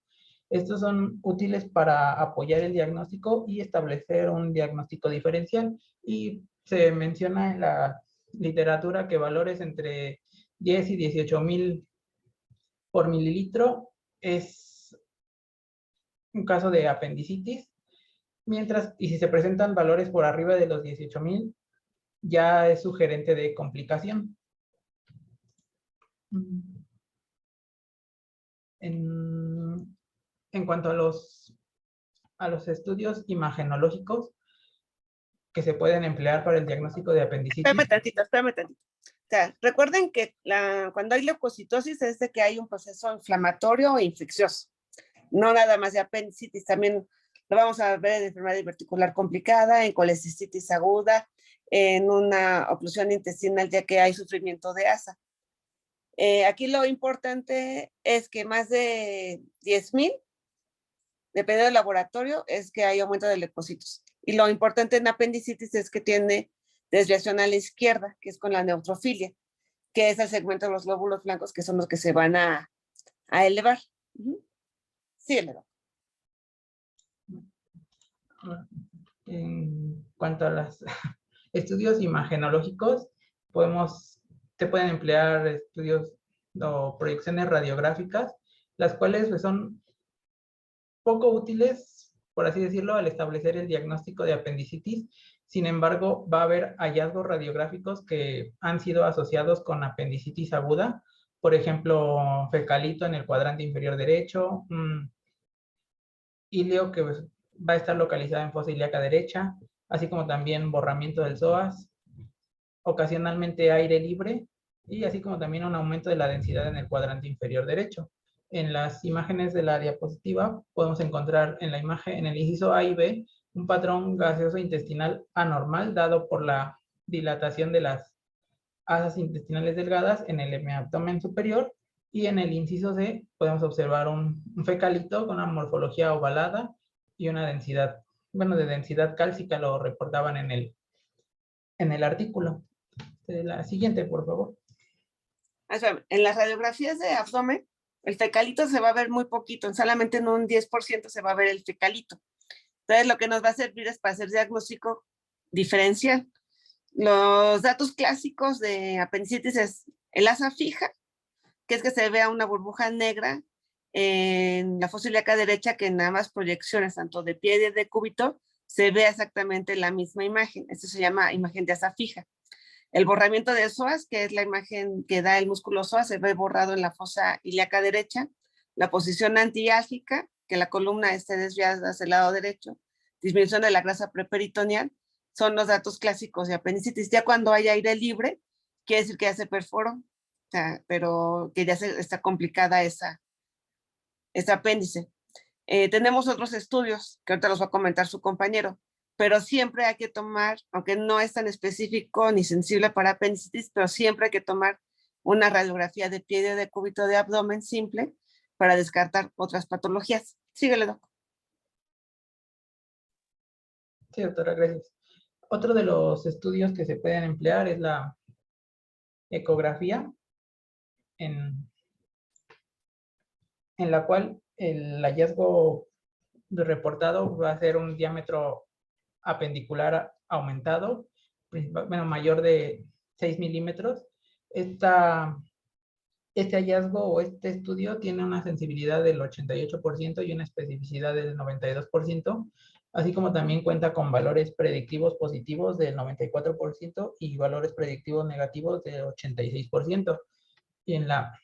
Estos son útiles para apoyar el diagnóstico y establecer un diagnóstico diferencial, y se menciona en la literatura que valores entre 10 y 18,000 por mililitro es un caso de apendicitis, y si se presentan valores por arriba de los 18,000, ya es sugerente de complicación. En cuanto a los estudios imagenológicos que se pueden emplear para el diagnóstico de apendicitis.
Espérame tantito. O sea, recuerden que cuando hay leucocitosis es de que hay un proceso inflamatorio o infeccioso. No nada más de apendicitis, también lo vamos a ver en enfermedad diverticular complicada, en colecistitis aguda, en una oclusión intestinal, ya que hay sufrimiento de asa. Aquí lo importante es que más de 10,000, dependiendo del laboratorio, es que hay aumento de leucocitos. Y lo importante en apendicitis es que tiene desviación a la izquierda, que es con la neutrofilia, que es el segmento de los glóbulos blancos, que son los que se van a elevar. Sí, eleva.
En cuanto a los estudios imagenológicos, se pueden emplear estudios o proyecciones radiográficas, las cuales pues, son poco útiles, por así decirlo, al establecer el diagnóstico de apendicitis. Sin embargo, va a haber hallazgos radiográficos que han sido asociados con apendicitis aguda. Por ejemplo, fecalito en el cuadrante inferior derecho, ileo que va a estar localizado en fosa ilíaca derecha, así como también borramiento del psoas, ocasionalmente aire libre, y así como también un aumento de la densidad en el cuadrante inferior derecho. En las imágenes de la diapositiva podemos encontrar en el inciso A y B un patrón gaseoso intestinal anormal dado por la dilatación de las asas intestinales delgadas en el hemiabdomen superior, y en el inciso C podemos observar un fecalito con una morfología ovalada y una densidad, de densidad cálcica, lo reportaban en el artículo. La siguiente, por favor.
En las radiografías de abdomen, el fecalito se va a ver muy poquito, solamente en un 10% se va a ver el fecalito. Entonces, lo que nos va a servir es para hacer diagnóstico diferencial. Los datos clásicos de apendicitis es el asa fija, que es que se vea una burbuja negra en la fosa ilíaca derecha, que en ambas proyecciones, tanto de pie y de cúbito, se ve exactamente la misma imagen. Esto se llama imagen de asa fija. El borramiento de psoas, que es la imagen que da el músculo psoas, se ve borrado en la fosa ilíaca derecha. La posición antiálgica, que la columna esté desviada hacia el lado derecho. Disminución de la grasa preperitoneal, son los datos clásicos de apendicitis. Ya cuando hay aire libre, quiere decir que ya se perforó, pero que ya está complicada esa apéndice. Tenemos otros estudios que ahorita los va a comentar su compañero, pero siempre hay que tomar, aunque no es tan específico ni sensible para apendicitis, pero siempre hay que tomar una radiografía de pie y de cúbito de abdomen simple para descartar otras patologías. Síguele, doc.
Sí, doctora, gracias. Otro de los estudios que se pueden emplear es la ecografía, en la cual el hallazgo reportado va a ser un diámetro apendicular aumentado, mayor de 6 milímetros. Este hallazgo o este estudio tiene una sensibilidad del 88% y una especificidad del 92%, así como también cuenta con valores predictivos positivos del 94% y valores predictivos negativos del 86%. Y en la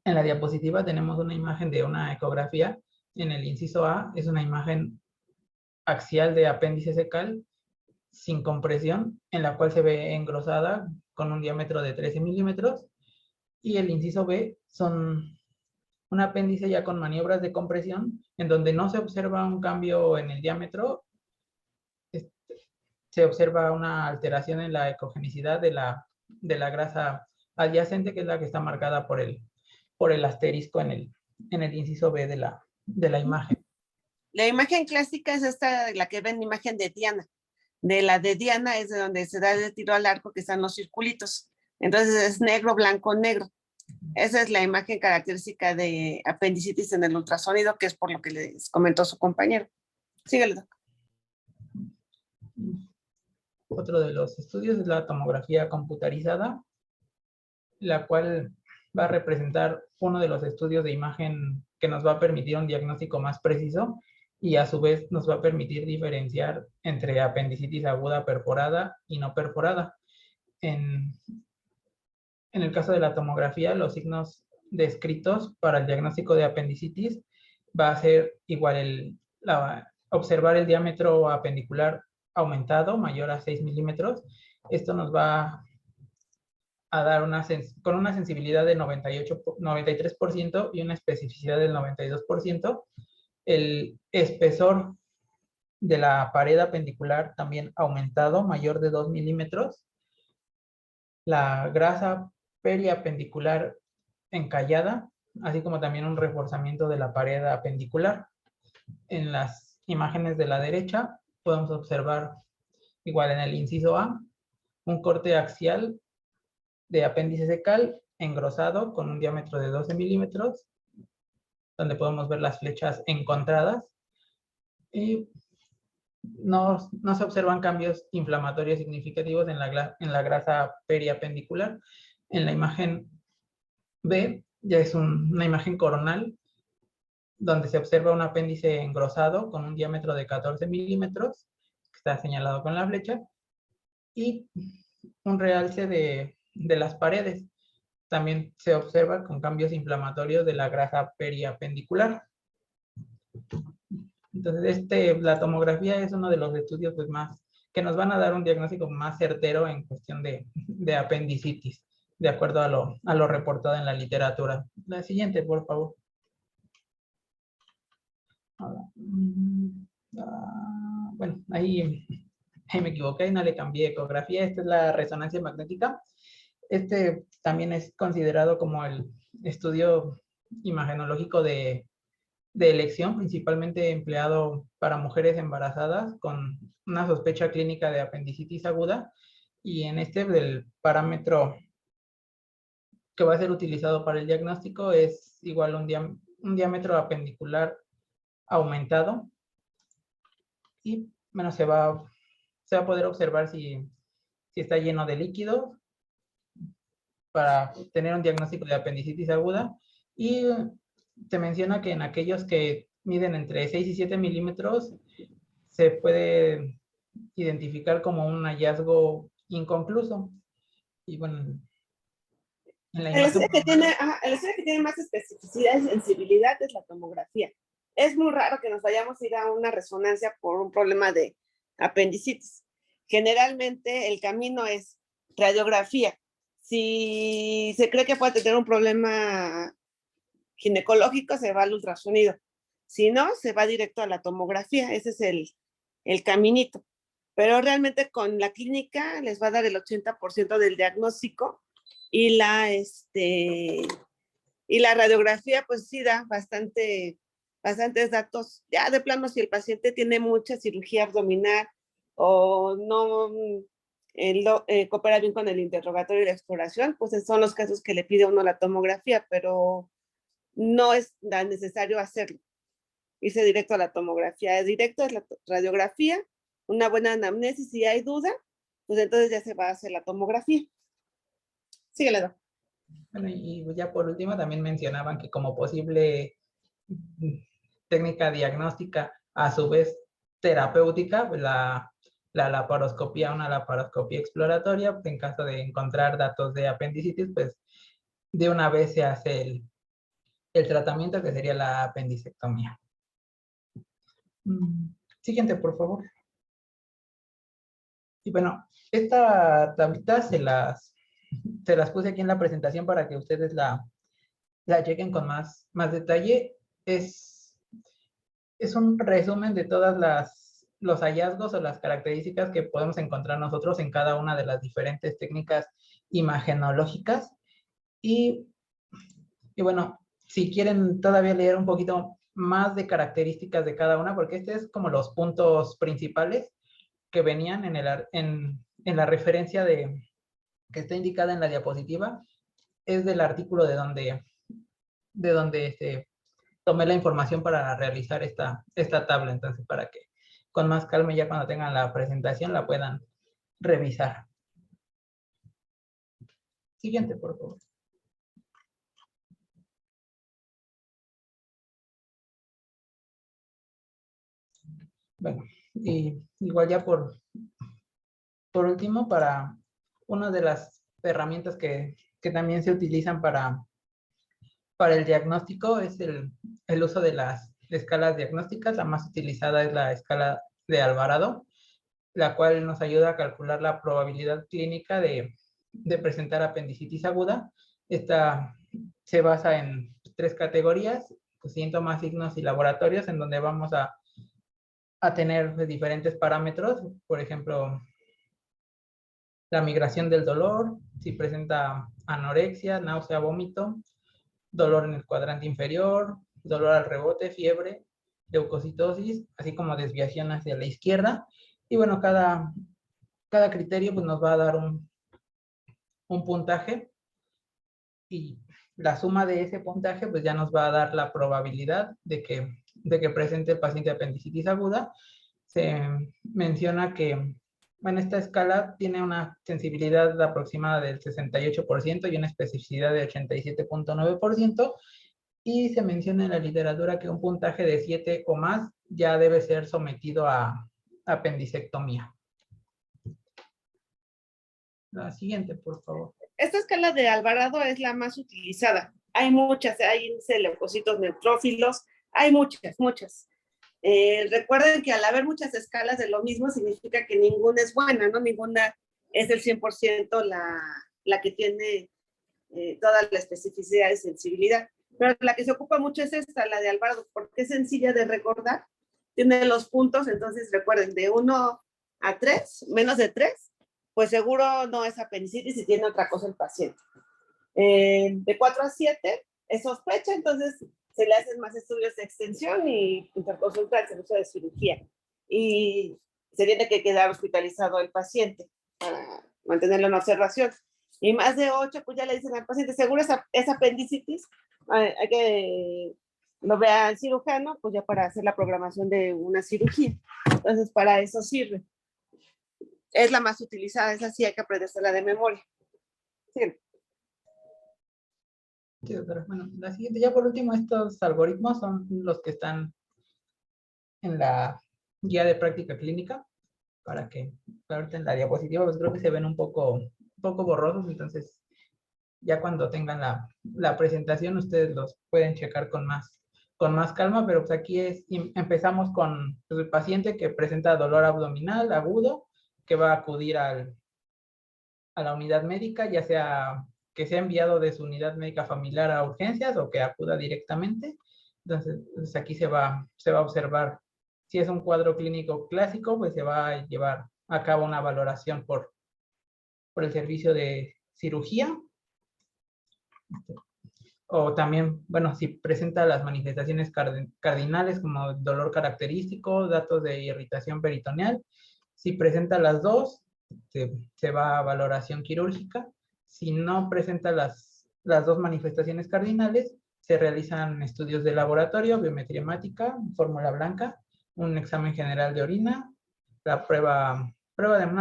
diapositiva tenemos una imagen de una ecografía. En el inciso A es una imagen axial de apéndice cecal sin compresión, en la cual se ve engrosada con un diámetro de 13 milímetros. Y el inciso B son un apéndice ya con maniobras de compresión, en donde no se observa un cambio en el diámetro, se observa una alteración en la ecogenicidad de la grasa adyacente, que es la que está marcada por el asterisco en el inciso B de la imagen.
La imagen clásica es esta, la que ven, imagen de Diana. De la de Diana es de donde se da el tiro al arco, que están los circulitos. Entonces es negro, blanco, negro. Esa es la imagen característica de apendicitis en el ultrasonido, que es por lo que les comentó su compañero. Síguele, doc.
Otro de los estudios es la tomografía computarizada, la cual va a representar uno de los estudios de imagen que nos va a permitir un diagnóstico más preciso y a su vez nos va a permitir diferenciar entre apendicitis aguda perforada y no perforada. En el caso de la tomografía, los signos descritos para el diagnóstico de apendicitis va a ser igual observar el diámetro apendicular aumentado, mayor a 6 milímetros. Esto nos va a dar con una sensibilidad de 93% y una especificidad del 92%. El espesor de la pared apendicular también aumentado, mayor de 2 milímetros. La grasa periapendicular encallada, así como también un reforzamiento de la pared apendicular. En las imágenes de la derecha podemos observar, igual en el inciso A, un corte axial de apéndice secal engrosado con un diámetro de 12 milímetros, donde podemos ver las flechas encontradas. Y no se observan cambios inflamatorios significativos en la grasa periapendicular. En la imagen B ya es una imagen coronal, donde se observa un apéndice engrosado con un diámetro de 14 milímetros, que está señalado con la flecha, y un realce de las paredes. También se observa con cambios inflamatorios de la grasa periapendicular. Entonces, la tomografía es uno de los estudios pues, que nos van a dar un diagnóstico más certero en cuestión de apendicitis, de acuerdo a lo reportado en la literatura. La siguiente, por favor. Bueno, ahí me equivoqué, no le cambié ecografía. Esta es la resonancia magnética. Este también es considerado como el estudio imagenológico de elección, principalmente empleado para mujeres embarazadas con una sospecha clínica de apendicitis aguda. Y en el parámetro que va a ser utilizado para el diagnóstico es igual un diámetro apendicular aumentado. Y bueno, se va a poder observar si está lleno de líquido para tener un diagnóstico de apendicitis aguda. Y se menciona que en aquellos que miden entre 6 y 7 milímetros se puede identificar como un hallazgo inconcluso. Y bueno, en la
El
imagen...
estudio que tiene más especificidad y sensibilidad es la tomografía. Es muy raro que nos vayamos a ir a una resonancia por un problema de apendicitis. Generalmente el camino es radiografía. Si se cree que puede tener un problema ginecológico, se va al ultrasonido. Si no, se va directo a la tomografía. Ese es el caminito. Pero realmente con la clínica les va a dar el 80% del diagnóstico y la radiografía pues sí da bastantes datos. Ya de plano, si el paciente tiene mucha cirugía abdominal o no coopera bien con el interrogatorio y la exploración, pues son los casos que le pide uno la tomografía, pero no es tan necesario hacerlo. Irse directo a la tomografía, directo a la radiografía, una buena anamnesis. Si hay duda, pues entonces ya se va a hacer la tomografía. Síguele, doc.
Bueno, y ya por último también mencionaban que como posible técnica diagnóstica, a su vez terapéutica, la laparoscopía, una laparoscopía exploratoria, en caso de encontrar datos de apendicitis, pues de una vez se hace el tratamiento, que sería la apendicectomía. Siguiente, por favor. Y bueno, esta tablita se las puse aquí en la presentación para que ustedes la la chequen con más detalle. Es un resumen de todas los hallazgos o las características que podemos encontrar nosotros en cada una de las diferentes técnicas imagenológicas. Y bueno, si quieren todavía leer un poquito más de características de cada una, porque este es como los puntos principales que venían en la referencia que está indicada en la diapositiva, es del artículo de donde tomé la información para realizar esta tabla. Entonces, para que con más calma ya cuando tengan la presentación la puedan revisar. Siguiente, por favor. Bueno, y igual ya por último, para una de las herramientas que también se utilizan para el diagnóstico es el uso de las escalas diagnósticas. La más utilizada es la escala de Alvarado, la cual nos ayuda a calcular la probabilidad clínica de presentar apendicitis aguda. Esta se basa en 3 categorías: pues, síntomas, signos y laboratorios, en donde vamos a tener diferentes parámetros. Por ejemplo, la migración del dolor, si presenta anorexia, náusea, vómito, dolor en el cuadrante inferior, dolor al rebote, fiebre, leucocitosis, así como desviación hacia la izquierda. Y bueno, cada criterio pues, nos va a dar un puntaje, y la suma de ese puntaje pues ya nos va a dar la probabilidad de que presente el paciente apendicitis aguda. Se menciona que en esta escala tiene una sensibilidad aproximada del 68% y una especificidad de 87.9%, y se menciona en la literatura que un puntaje de 7 o más ya debe ser sometido a apendicectomía. La siguiente, por favor.
Esta escala de Alvarado es la más utilizada. Hay muchas, hay índice de leucocitos neutrófilos, hay muchas. Recuerden que al haber muchas escalas de lo mismo significa que ninguna es buena, ¿no? Ninguna es el 100% la que tiene toda la especificidad y sensibilidad. Pero la que se ocupa mucho es esta, la de Alvarado, porque es sencilla de recordar. Tiene los puntos, entonces recuerden, de 1 a 3, menos de 3, pues seguro no es apendicitis y tiene otra cosa el paciente. De 4 a 7 es sospecha, entonces se le hacen más estudios de extensión y interconsulta el servicio de cirugía. Y se tiene que quedar hospitalizado el paciente para mantenerlo en observación. Y más de 8, pues ya le dicen al paciente, seguro es apendicitis, hay que lo vea el cirujano, pues ya para hacer la programación de una cirugía. Entonces, para eso sirve. Es la más utilizada, esa sí hay que aprendérsela de memoria. Sí.
Sí, doctora. Bueno, la siguiente, ya por último, estos algoritmos son los que están en la guía de práctica clínica, para que ahorita en la diapositiva pues creo que se ven un poco borrosos, entonces ya cuando tengan la presentación ustedes los pueden checar con más calma, pero pues aquí empezamos con el paciente que presenta dolor abdominal agudo, que va a acudir a la unidad médica, ya sea que sea enviado de su unidad médica familiar a urgencias o que acuda directamente. Entonces, pues aquí se va a observar si es un cuadro clínico clásico, pues se va a llevar a cabo una valoración por el servicio de cirugía. O también, bueno, si presenta las manifestaciones cardinales como dolor característico, datos de irritación peritoneal. Si presenta las dos, se va a valoración quirúrgica. Si no presenta las dos manifestaciones cardinales, se realizan estudios de laboratorio, biometría hemática, fórmula blanca, un examen general de orina, una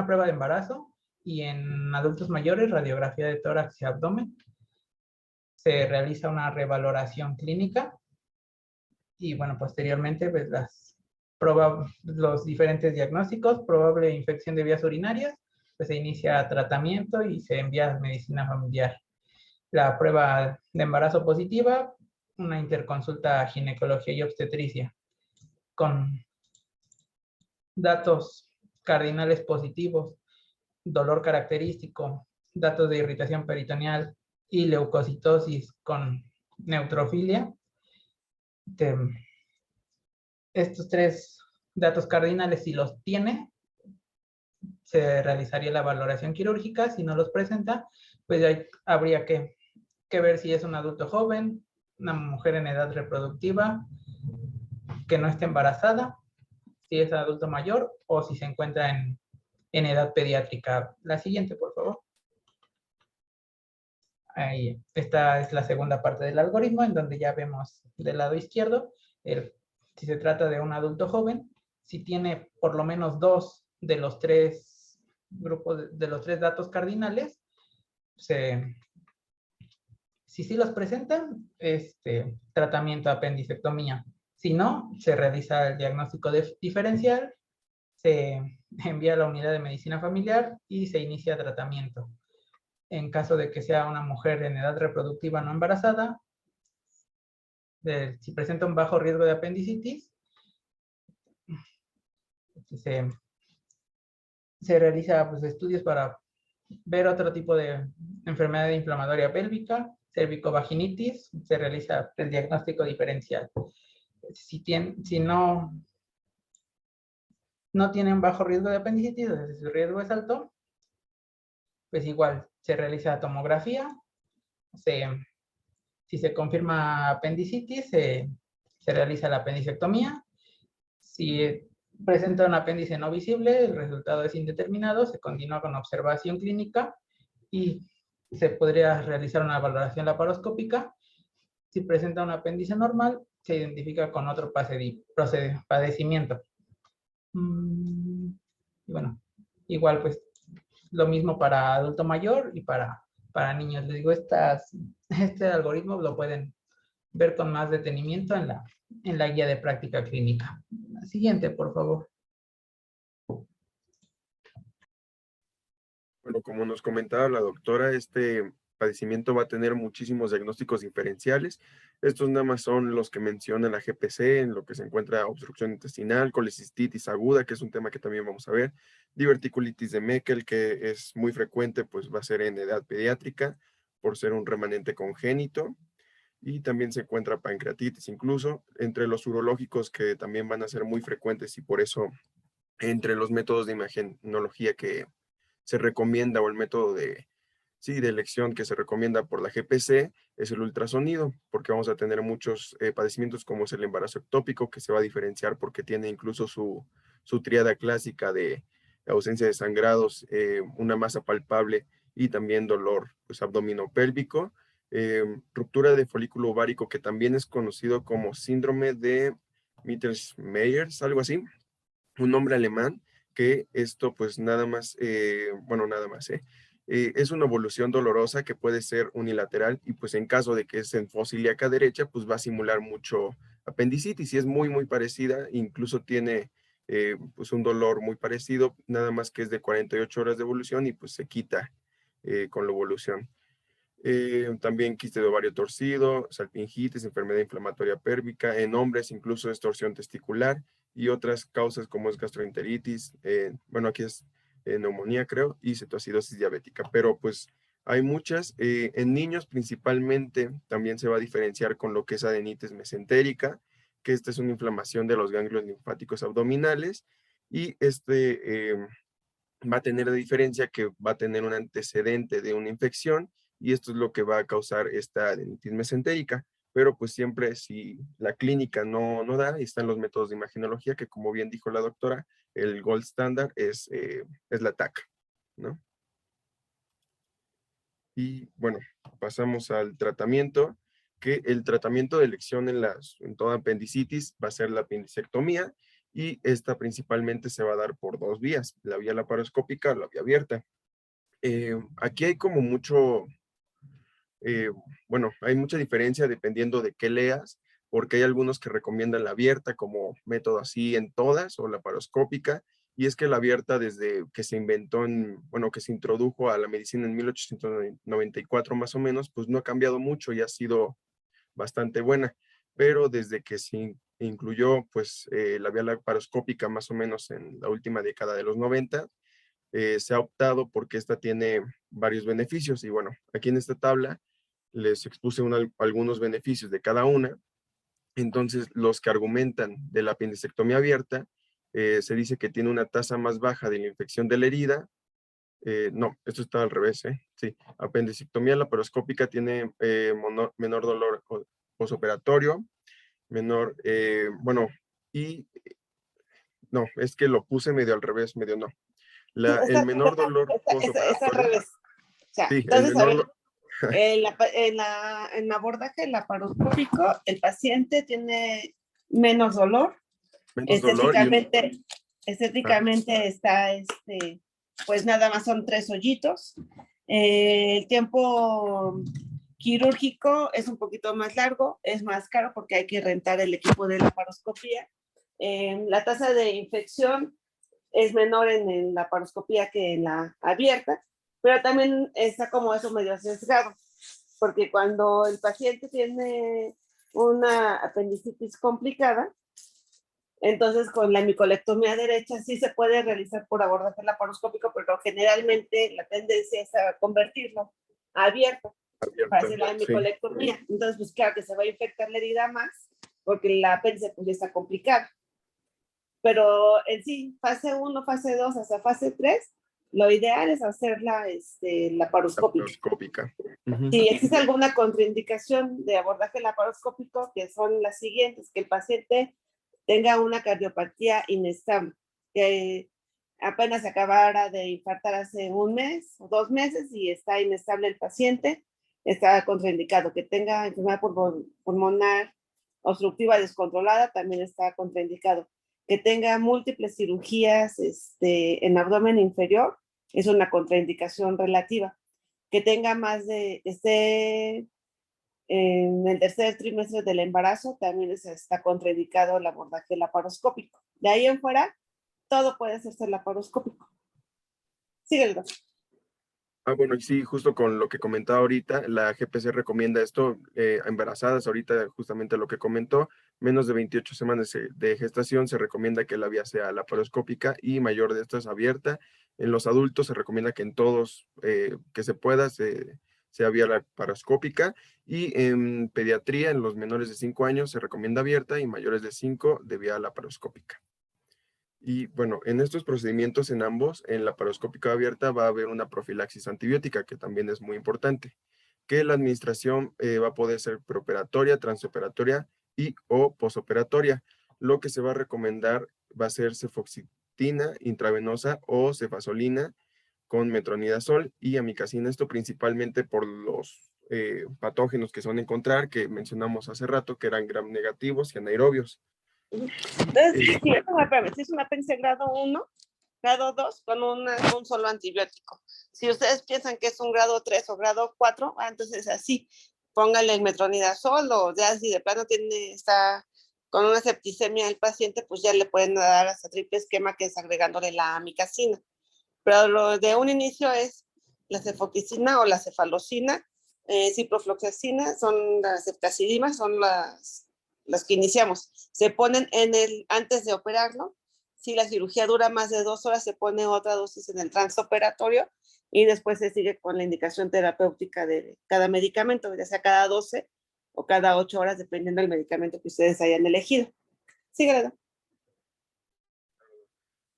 prueba de embarazo, y en adultos mayores, radiografía de tórax y abdomen. Se realiza una revaloración clínica y, bueno, posteriormente, pues los diferentes diagnósticos, probable infección de vías urinarias, pues se inicia tratamiento y se envía a medicina familiar. La prueba de embarazo positiva, una interconsulta a ginecología y obstetricia con datos cardinales positivos, dolor característico, datos de irritación peritoneal y leucocitosis con neutrofilia. Estos 3 datos cardinales, si los tiene, se realizaría la valoración quirúrgica. Si no los presenta, pues ya habría que ver si es un adulto joven, una mujer en edad reproductiva, que no esté embarazada, si es adulto mayor o si se encuentra en edad pediátrica. La siguiente, por favor. Ahí, esta es la segunda parte del algoritmo, en donde ya vemos del lado izquierdo, si se trata de un adulto joven, si tiene por lo menos 2 de los 3 grupos, de los 3 datos cardinales, si sí los presentan, tratamiento apendicectomía. Si no, se realiza el diagnóstico diferencial, se envía a la unidad de medicina familiar y se inicia tratamiento. En caso de que sea una mujer en edad reproductiva no embarazada, si presenta un bajo riesgo de apendicitis, se realiza pues, estudios para ver otro tipo de enfermedad inflamatoria pélvica, cervicovaginitis, se realiza el diagnóstico diferencial. Si no tiene un bajo riesgo de apendicitis, si su riesgo es alto, pues igual se realiza tomografía, si se confirma apendicitis, se realiza la apendicectomía. Si presenta un apéndice no visible, el resultado es indeterminado, se continúa con observación clínica y se podría realizar una valoración laparoscópica. Si presenta un apéndice normal, se identifica con otro padecimiento. Y bueno, igual pues lo mismo para adulto mayor y para niños. Les digo, este algoritmo lo pueden ver con más detenimiento en la guía de práctica clínica. La siguiente, por favor.
Bueno, como nos comentaba la doctora, este padecimiento va a tener muchísimos diagnósticos diferenciales. Estos nada más son los que menciona la GPC, en lo que se encuentra obstrucción intestinal, colecistitis aguda, que es un tema que también vamos a ver, diverticulitis de Meckel, que es muy frecuente, pues va a ser en edad pediátrica, por ser un remanente congénito, y también se encuentra pancreatitis incluso, entre los urológicos que también van a ser muy frecuentes y por eso entre los métodos de imagenología que se recomienda o el método de elección que se recomienda por la GPC es el ultrasonido, porque vamos a tener muchos padecimientos como es el embarazo ectópico, que se va a diferenciar porque tiene incluso su tríada clásica de ausencia de sangrados, una masa palpable y también dolor pues, abdominopélvico, ruptura de folículo ovárico, que también es conocido como síndrome de Mitters-Meyers, algo así, un nombre alemán, que esto pues nada más, es una evolución dolorosa que puede ser unilateral y pues en caso de que es en fosa ilíaca derecha, pues va a simular mucho apendicitis y es muy, muy parecida, incluso tiene pues un dolor muy parecido, nada más que es de 48 horas de evolución y pues se quita con la evolución. También quiste de ovario torcido, salpingitis, enfermedad inflamatoria pélvica, en hombres incluso es torsión testicular y otras causas como es gastroenteritis, bueno, aquí es neumonía creo, y cetoacidosis diabética, pero pues hay muchas. En niños principalmente también se va a diferenciar con lo que es adenitis mesentérica, que esta es una inflamación de los ganglios linfáticos abdominales y va a tener de diferencia que va a tener un antecedente de una infección y esto es lo que va a causar esta adenitis mesentérica. Pero pues siempre si la clínica no da, están los métodos de imagenología que como bien dijo la doctora, el gold standard es la TAC, ¿no? Y bueno, pasamos al tratamiento, que el tratamiento de elección en toda apendicitis va a ser la apendicectomía y esta principalmente se va a dar por 2 vías, la vía laparoscópica o la vía abierta. Aquí hay como mucho, hay mucha diferencia dependiendo de qué leas, porque hay algunos que recomiendan la abierta como método así en todas o laparoscópica, y es que la abierta desde que se inventó, que se introdujo a la medicina en 1894 más o menos, pues no ha cambiado mucho y ha sido bastante buena, pero desde que se incluyó pues la vía laparoscópica más o menos en la última década de los 90, se ha optado porque esta tiene varios beneficios y bueno, aquí en esta tabla les expuse algunos beneficios de cada una. Entonces, los que argumentan de la apendicectomía abierta, se dice que tiene una tasa más baja de la infección de la herida. No, esto está al revés, ¿eh? Sí, apendicectomía laparoscópica tiene menor dolor posoperatorio, menor, bueno, y no, es que lo puse medio al revés, medio no.
Sí,
El menor dolor
es al
posoperatorio,
revés. O sea,
sí, el
entonces, a ver,
menor,
en abordaje laparoscópico, el paciente tiene menos dolor.
menos dolor y un,
Estéticamente,
ah,
estéticamente está, pues nada más son 3 hoyitos. El tiempo quirúrgico es un poquito más largo, es más caro porque hay que rentar el equipo de laparoscopía. La tasa de infección es menor en la laparoscopía que en la abierta, pero también está como eso medio sesgado, porque cuando el paciente tiene una apendicitis complicada, entonces con la micolectomía derecha sí se puede realizar por abordaje laparoscópico, pero generalmente la tendencia es a convertirlo a abierto para
abierta,
hacer la
sí.
micolectomía. Entonces, pues claro que se va a infectar la herida más, porque la apéndice pues ya está complicada. Pero en sí, fase 1, fase 2, hasta fase 3, lo ideal es hacerla laparoscópica.
Laparoscópica. Ujú.
Si existe alguna contraindicación de abordaje laparoscópico, que son las siguientes: que el paciente tenga una cardiopatía inestable, que apenas se acabara de infartar hace 1 mes o 2 meses y está inestable el paciente, está contraindicado. Que tenga enfermedad pulmonar obstructiva descontrolada, también está contraindicado. Que tenga múltiples cirugías en abdomen inferior, es una contraindicación relativa. Que tenga esté en el tercer trimestre del embarazo, también está contraindicado el abordaje laparoscópico. De ahí en fuera, todo puede hacerse laparoscópico. Síguelo.
Bueno, y sí, justo con lo que comentaba ahorita, la GPC recomienda esto a embarazadas, ahorita justamente lo que comentó, menos de 28 semanas de gestación, se recomienda que la vía sea laparoscópica y mayor de estas abierta. En los adultos se recomienda que en todos que se pueda sea vía laparoscópica, y en pediatría, en los menores de 5 años, se recomienda abierta y mayores de 5 de vía laparoscópica. Y bueno, en estos procedimientos en ambos, en la laparoscópica abierta va a haber una profilaxis antibiótica, que también es muy importante, que la administración va a poder ser preoperatoria, transoperatoria y o posoperatoria. Lo que se va a recomendar va a ser cefoxitina intravenosa o cefazolina con metronidazol y amicacina, esto principalmente por los patógenos que se van a encontrar, que mencionamos hace rato, que eran gram negativos y anaerobios.
Entonces, si es un apéndice grado 1, grado 2, con un solo antibiótico. Si ustedes piensan que es un grado 3 o grado 4, entonces así, póngale el metronidazol, o ya si de plano está con una septicemia el paciente, pues ya le pueden dar hasta triple esquema, que es agregándole la amicacina. Pero lo de un inicio es la cefoxicina o la cefalocina, ciprofloxacina, son las ceftazidima, son las que iniciamos. Se ponen antes de operarlo. Si la cirugía dura más de 2 horas, se pone otra dosis en el transoperatorio y después se sigue con la indicación terapéutica de cada medicamento, ya sea cada 12 o cada 8 horas, dependiendo del medicamento que ustedes hayan elegido. Síguele.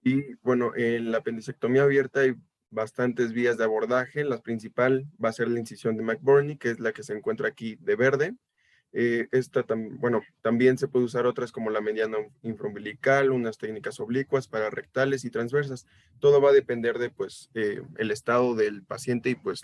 Y bueno, en la apendicectomía abierta hay bastantes vías de abordaje. La principal va a ser la incisión de McBurney, que es la que se encuentra aquí de verde. Bueno, también se puede usar otras como la mediana infraumbilical, unas técnicas oblicuas para rectales y transversas. Todo va a depender de pues el estado del paciente y pues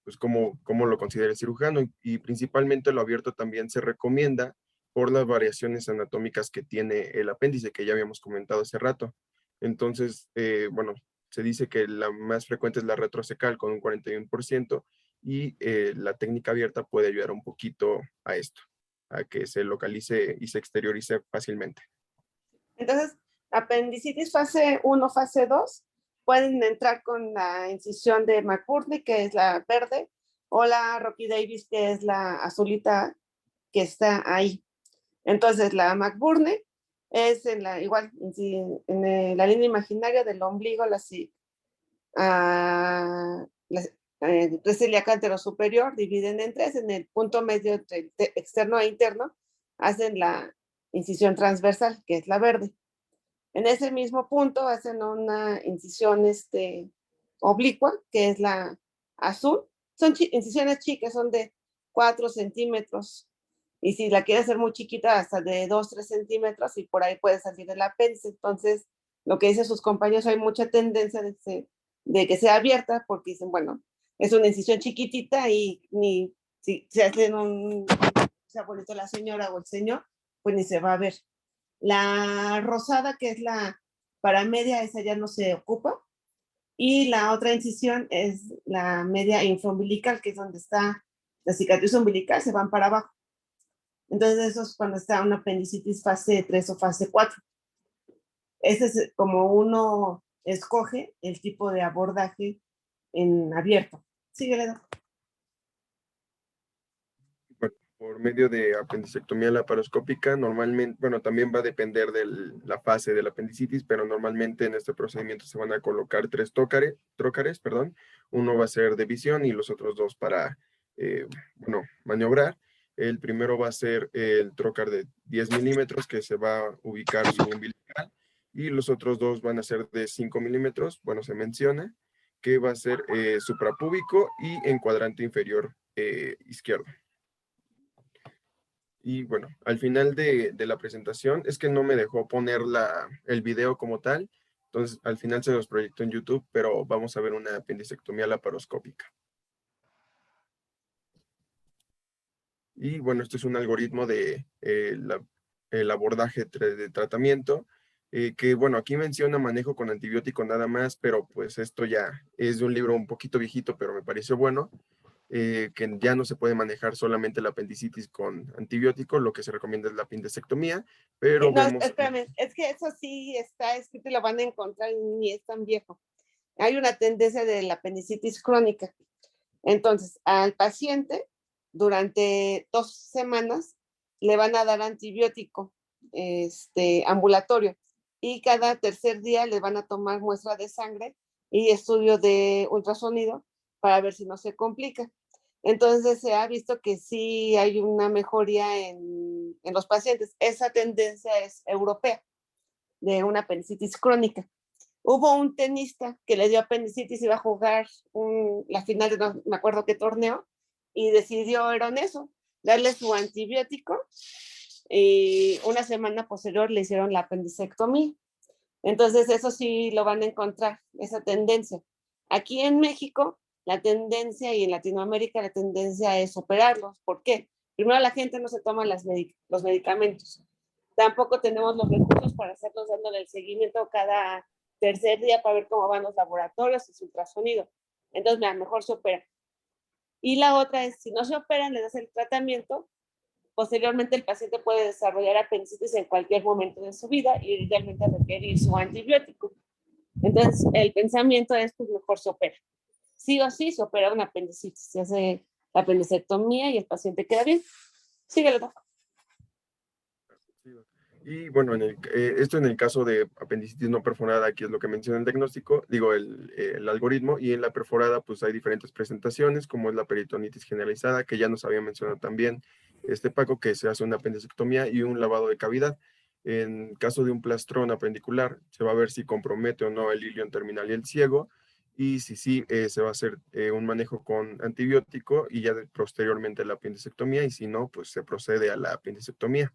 pues cómo lo considera el cirujano. Y principalmente lo abierto también se recomienda por las variaciones anatómicas que tiene el apéndice, que ya habíamos comentado hace rato. Entonces, bueno, se dice que la más frecuente es la retrocecal con un 41%, y la técnica abierta puede ayudar un poquito a esto, a que se localice y se exteriorice fácilmente.
Entonces, apendicitis fase 1, fase 2, pueden entrar con la incisión de McBurney, que es la verde, o la Rocky Davis, que es la azulita que está ahí. Entonces, la McBurney es igual, en la línea imaginaria del ombligo, la celíaca anterosuperior, dividen en tres, en el punto medio entre el externo e interno, hacen la incisión transversal, que es la verde. En ese mismo punto hacen una incisión oblicua, que es la azul. Son incisiones chicas, son de 4 centímetros. Y si la quieres hacer muy chiquita, hasta de 2, 3 centímetros, y por ahí puede salir el apéndice. Entonces, lo que dicen sus compañeros, hay mucha tendencia de que sea abierta, porque dicen, bueno, es una incisión chiquitita y ni si se hacen sea bonito la señora o el señor, pues ni se va a ver. La rosada, que es la paramedia, esa ya no se ocupa. Y la otra incisión es la media infraumbilical, que es donde está la cicatriz umbilical, se van para abajo. Entonces eso es cuando está una apendicitis fase 3 o fase 4. Ese es como uno escoge el tipo de abordaje en abierto. Síguele.
Por medio de apendicectomía laparoscópica, normalmente, bueno, también va a depender de la fase de la apendicitis, pero normalmente en este procedimiento se van a colocar 3 trócares, perdón. Uno va a ser de visión y los otros 2 para, bueno, maniobrar. El primero va a ser el trócar de 10 milímetros, que se va a ubicar subumbilical, y los otros 2 van a ser de 5 milímetros, bueno, se menciona, que va a ser suprapúbico y en cuadrante inferior izquierdo. Y bueno, al final de la presentación, es que no me dejó poner el video como tal, entonces al final se los proyectó en YouTube, pero vamos a ver una apendicectomía laparoscópica. Y bueno, este es un algoritmo de el abordaje de tratamiento, que bueno, aquí menciona manejo con antibiótico nada más, pero pues esto ya es de un libro un poquito viejito, pero me pareció bueno. Que ya no se puede manejar solamente la apendicitis con antibiótico, lo que se recomienda es la apendicectomía, pero
No,
vemos...
espérame, es que eso sí está escrito y lo van a encontrar y ni es tan viejo. Hay una tendencia de la apendicitis crónica. Entonces, al paciente, durante 2 semanas, le van a dar antibiótico ambulatorio y cada tercer día le van a tomar muestra de sangre y estudio de ultrasonido para ver si no se complica. Entonces se ha visto que sí hay una mejoría en los pacientes. Esa tendencia es europea, de una apendicitis crónica. Hubo un tenista que le dio apendicitis, iba a jugar la final de no me acuerdo qué torneo, y decidió, era en eso, darle su antibiótico, y una semana posterior le hicieron la apendicectomía. Entonces eso sí lo van a encontrar, esa tendencia. Aquí en México, la tendencia, y en Latinoamérica la tendencia es operarlos. ¿Por qué? Primero, la gente no se toma los medicamentos. Tampoco tenemos los recursos para hacerlos dándole el seguimiento cada tercer día para ver cómo van los laboratorios y su ultrasonido. Entonces, mejor se opera. Y la otra es, si no se operan, les das el tratamiento, posteriormente el paciente puede desarrollar apendicitis en cualquier momento de su vida y realmente requerir su antibiótico. Entonces, el pensamiento es, pues mejor se opera. Sí o sí se opera una apendicitis, se hace la apendicectomía y el paciente queda bien. Síguelo, doctor.
Y bueno, esto en el caso de apendicitis no perforada, aquí es lo que menciona el diagnóstico, digo, el algoritmo, y en la perforada pues hay diferentes presentaciones, como es la peritonitis generalizada, que ya nos había mencionado también Paco, que se hace una apendicectomía y un lavado de cavidad. En caso de un plastrón apendicular, se va a ver si compromete o no el ilion terminal y el ciego, y si sí, se va a hacer un manejo con antibiótico y ya posteriormente la apendicectomía, y si no, pues se procede a la apendicectomía.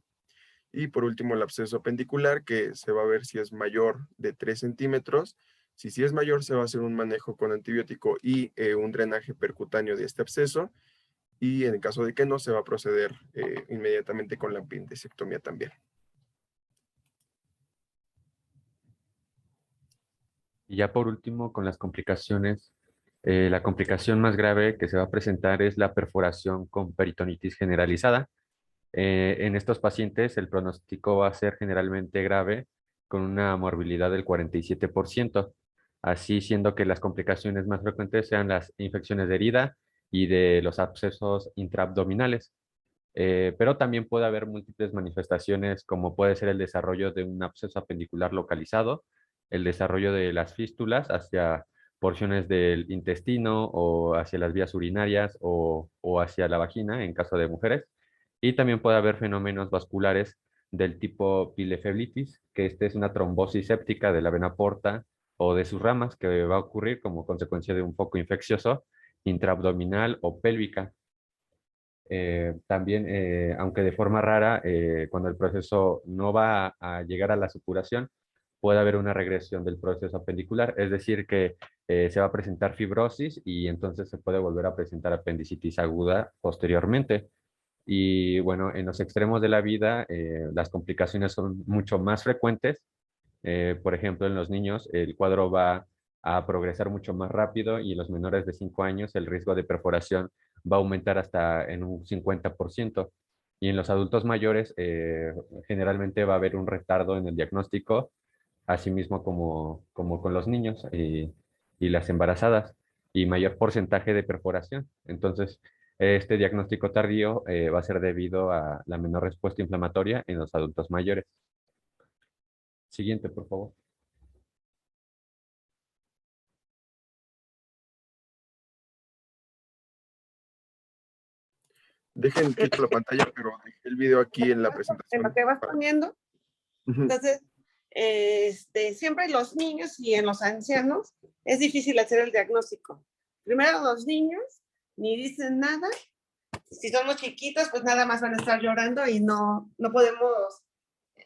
Y por último, el absceso apendicular, que se va a ver si es mayor de 3 centímetros. Si sí es mayor, se va a hacer un manejo con antibiótico y un drenaje percutáneo de este absceso. Y en el caso de que no, se va a proceder inmediatamente con la apendicectomía también.
Y ya por último, con las complicaciones, la complicación más grave que se va a presentar es la perforación con peritonitis generalizada. En estos pacientes el pronóstico va a ser generalmente grave, con una morbilidad del 47%, así siendo que las complicaciones más frecuentes sean las infecciones de herida y de los abscesos intraabdominales. Pero también puede haber múltiples manifestaciones, como puede ser el desarrollo de un absceso apendicular localizado, el desarrollo de las fístulas hacia porciones del intestino o hacia las vías urinarias o hacia la vagina en caso de mujeres. Y también puede haber fenómenos vasculares del tipo pilefeblitis, que este es una trombosis séptica de la vena porta o de sus ramas que va a ocurrir como consecuencia de un foco infeccioso intraabdominal o pélvica. También, aunque de forma rara, cuando el proceso no va a llegar a la supuración, puede haber una regresión del proceso apendicular, es decir, que se va a presentar fibrosis y entonces se puede volver a presentar apendicitis aguda posteriormente. Y bueno, en los extremos de la vida, las complicaciones son mucho más frecuentes. Por ejemplo, en los niños el cuadro va a progresar mucho más rápido y en los menores de 5 años el riesgo de perforación va a aumentar hasta en un 50%. Y en los adultos mayores generalmente va a haber un retardo en el diagnóstico, asimismo como con los niños y las embarazadas, y mayor porcentaje de perforación. Entonces, este diagnóstico tardío va a ser debido a la menor respuesta inflamatoria en los adultos mayores. Siguiente, por favor.
Dejen quito la pantalla, pero dejé el video aquí en la
En
presentación.
lo que vas poniendo.
Ujú.
Entonces, siempre en los niños y en los ancianos es difícil hacer el diagnóstico. Primero los niños ni dicen nada. Si somos chiquitos, pues nada más van a estar llorando y no podemos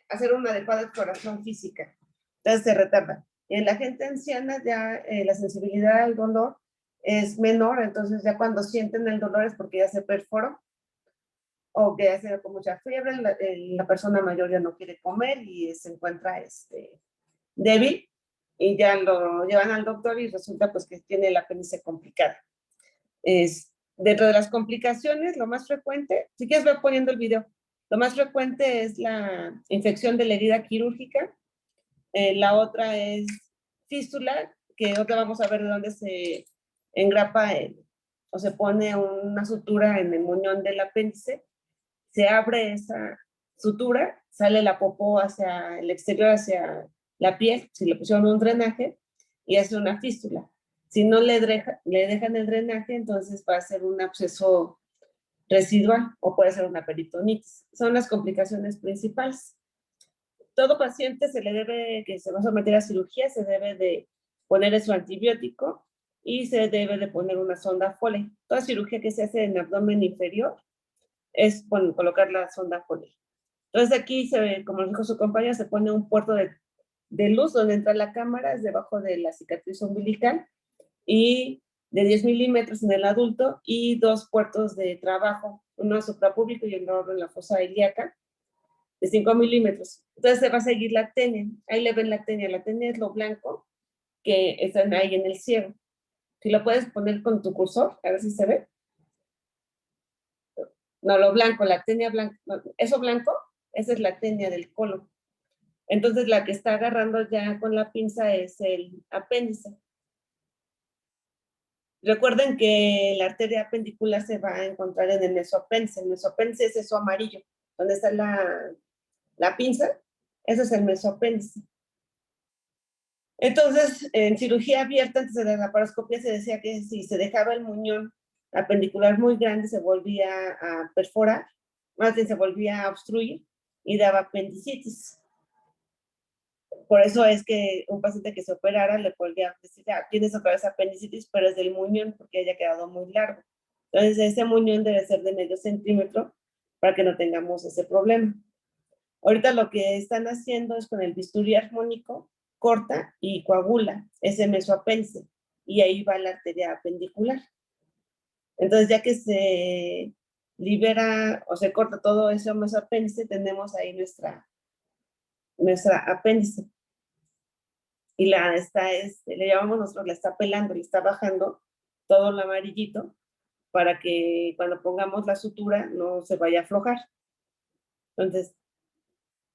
hacer una adecuada exploración física. Entonces se retarda. En la gente anciana ya la sensibilidad al dolor es menor, entonces ya cuando sienten el dolor es porque ya se perforó o que hace con mucha fiebre, la persona mayor ya no quiere comer y se encuentra débil y ya lo llevan al doctor y resulta pues que tiene el apéndice complicado. Dentro de las complicaciones, lo más frecuente, si quieres ver poniendo el video, lo más frecuente es la infección de la herida quirúrgica, la otra es fístula, que otra vamos a ver de dónde se engrapa o se pone una sutura en el muñón del apéndice, se abre esa sutura, sale la popó hacia el exterior, hacia la piel, si le pusieron un drenaje, y hace una fístula. Si no le dejan el drenaje, entonces va a ser un absceso residual o puede ser una peritonitis. Son las complicaciones principales. Todo paciente que se va a someter a cirugía se debe de poner su antibiótico y se debe de poner una sonda Foley. Toda cirugía que se hace en abdomen inferior es colocar la sonda Foley. Entonces aquí, como dijo su compañera, se pone un puerto de luz donde entra la cámara, es debajo de la cicatriz umbilical, y de 10 milímetros en el adulto, y 2 puertos de trabajo, uno suprapúbico y el otro en la fosa ilíaca, de 5 milímetros. Entonces se va a seguir la tenia. Ahí le ven la tenia. La tenia es lo blanco que está ahí en el ciego. Si lo puedes poner con tu cursor, a ver si se ve. No, lo blanco, la tenia blanca. No, eso blanco, esa es la tenia del colon. Entonces la que está agarrando ya con la pinza es el apéndice. Recuerden que la arteria apendicular se va a encontrar en el mesoapéndice. El mesoapéndice es eso amarillo, donde está la pinza. Ese es el mesoapéndice. Entonces, en cirugía abierta, antes de la laparoscopia, se decía que si se dejaba el muñón apendicular muy grande, se volvía a perforar, más bien se volvía a obstruir y daba apendicitis. Por eso es que un paciente que se operara le podría decir, ya, tienes otra vez apendicitis, pero es del muñón porque haya quedado muy largo. Entonces, ese muñón debe ser de medio centímetro para que no tengamos ese problema. Ahorita lo que están haciendo es con el bisturí armónico, corta y coagula ese mesoapéndice y ahí va la arteria apendicular. Entonces, ya que se libera o se corta todo ese mesoapéndice, tenemos ahí nuestra apéndice. Y le llamamos nosotros, la está pelando, le está bajando todo el amarillito para que cuando pongamos la sutura no se vaya a aflojar. Entonces,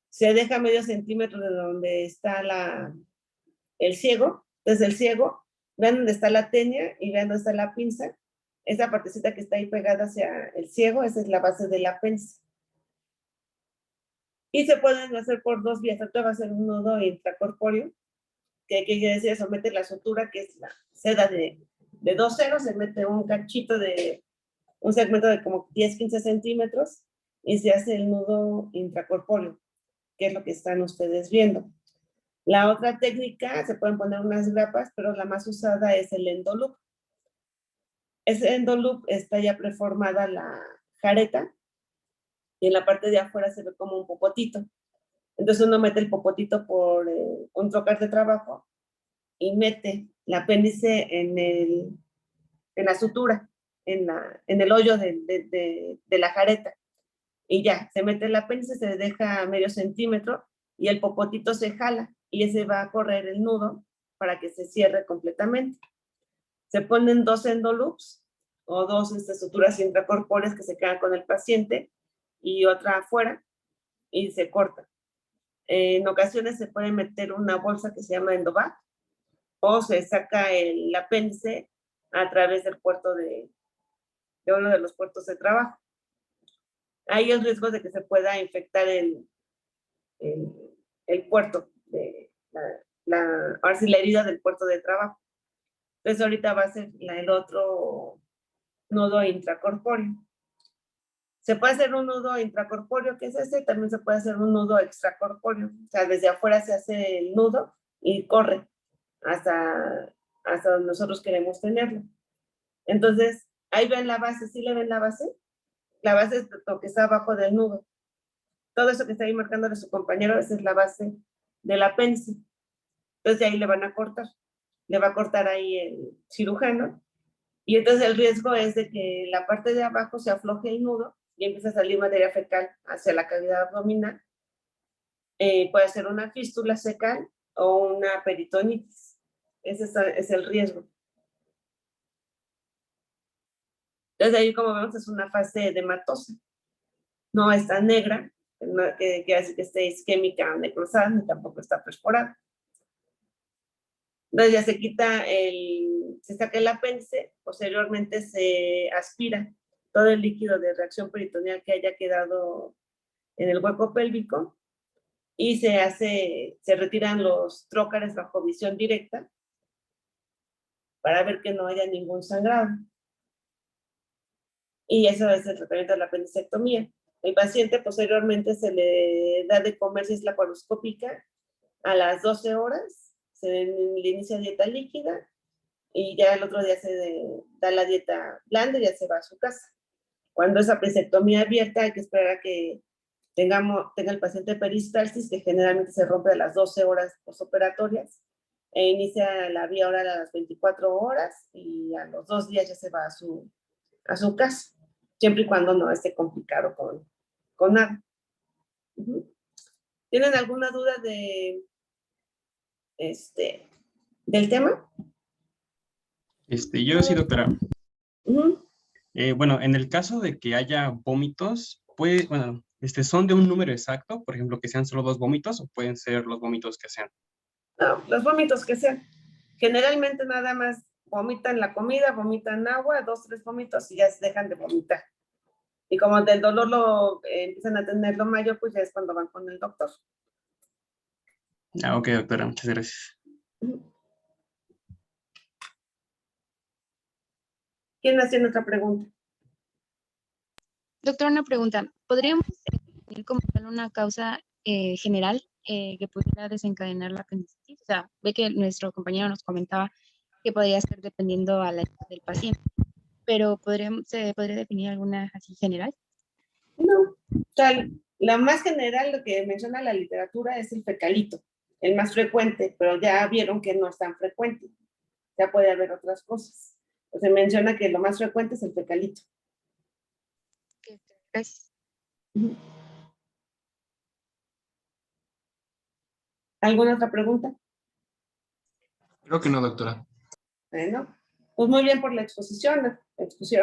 se deja medio centímetro de donde está el ciego. Entonces, el ciego, vean dónde está la tenia y vean dónde está la pinza. Esa partecita que está ahí pegada hacia el ciego, esa es la base del apéndice. Y se pueden hacer por 2 vías. Otra va a ser un nodo intracorpóreo, ¿Qué quiere decir? Se mete la sutura, que es la seda de 2 ceros, se mete un cachito un segmento de como 10-15 centímetros y se hace el nudo intracorpóreo, que es lo que están ustedes viendo. La otra técnica, se pueden poner unas grapas, pero la más usada es el endoloop. Ese endoloop está ya preformada la jareta y en la parte de afuera se ve como un popotito. Entonces uno mete el popotito por un trocar de trabajo y mete el apéndice en la sutura, en el hoyo de la jareta. Y ya, se mete el apéndice, se deja medio centímetro y el popotito se jala y ese va a correr el nudo para que se cierre completamente. Se ponen 2 endoloops o 2 suturas intracorpóreas que se quedan con el paciente y otra afuera y se corta. En ocasiones se puede meter una bolsa que se llama endovac o se saca el apéndice a través del puerto de uno de los puertos de trabajo. Hay el riesgo de que se pueda infectar el puerto, ahora sí, la herida del puerto de trabajo. Entonces ahorita va a ser el otro nudo intracorpóreo. Se puede hacer un nudo intracorpóreo, que es ese, también se puede hacer un nudo extracorpóreo. O sea, desde afuera se hace el nudo y corre hasta donde nosotros queremos tenerlo. Entonces, ahí ven la base, ¿sí le ven la base? La base es lo que está abajo del nudo. Todo eso que está ahí marcándole su compañero, esa es la base del apéndice. Entonces, de ahí le van a cortar. Le va a cortar ahí el cirujano. Y entonces el riesgo es de que la parte de abajo se afloje el nudo y empieza a salir materia fecal hacia la cavidad abdominal. Puede ser una fístula fecal o una peritonitis. Ese es el riesgo. Entonces ahí, como vemos, es una fase edematosa. No está negra, que hace que esté isquémica o necrosada, ni tampoco está perforada. Entonces ya se quita se saca el apéndice, posteriormente se aspira todo el líquido de reacción peritoneal que haya quedado en el hueco pélvico y se retiran los trócares bajo visión directa para ver que no haya ningún sangrado. Y eso es el tratamiento de la apendicectomía. El paciente posteriormente se le da de comer, si es laparoscópica, a las 12 horas, se le inicia dieta líquida y ya el otro día se da la dieta blanda y ya se va a su casa. Cuando es apendicectomía abierta, hay que esperar a que tenga el paciente peristalsis, que generalmente se rompe a las 12 horas postoperatorias, e inicia la vía oral a las 24 horas y a los 2 días ya se va a su casa, siempre y cuando no esté complicado con nada. ¿Tienen alguna duda del tema?
Yo sí, doctora. Bueno, en el caso de que haya vómitos, ¿son de un número exacto? Por ejemplo, que sean solo 2 vómitos o pueden ser los vómitos que sean.
No, los vómitos que sean. Generalmente nada más vomitan la comida, vomitan agua, 2, 3 vómitos y ya se dejan de vomitar. Y como del dolor empiezan a tenerlo mayor, pues ya es cuando van con el doctor.
Ok, doctora, muchas gracias.
¿Quién hace otra pregunta?
Doctora, una pregunta. ¿Podríamos definir como tal una causa general que pudiera desencadenar la apendicitis? O sea, ve que nuestro compañero nos comentaba que podría ser dependiendo a la edad del paciente, pero ¿se podría definir alguna así general?
No. O sea, la más general, lo que menciona la literatura, es el fecalito, el más frecuente, pero ya vieron que no es tan frecuente. Ya puede haber otras cosas. Pues se menciona que lo más frecuente es el fecalito.
Gracias.
¿Alguna otra pregunta?
Creo que no, doctora.
Bueno, pues muy bien por la exposición. La exposición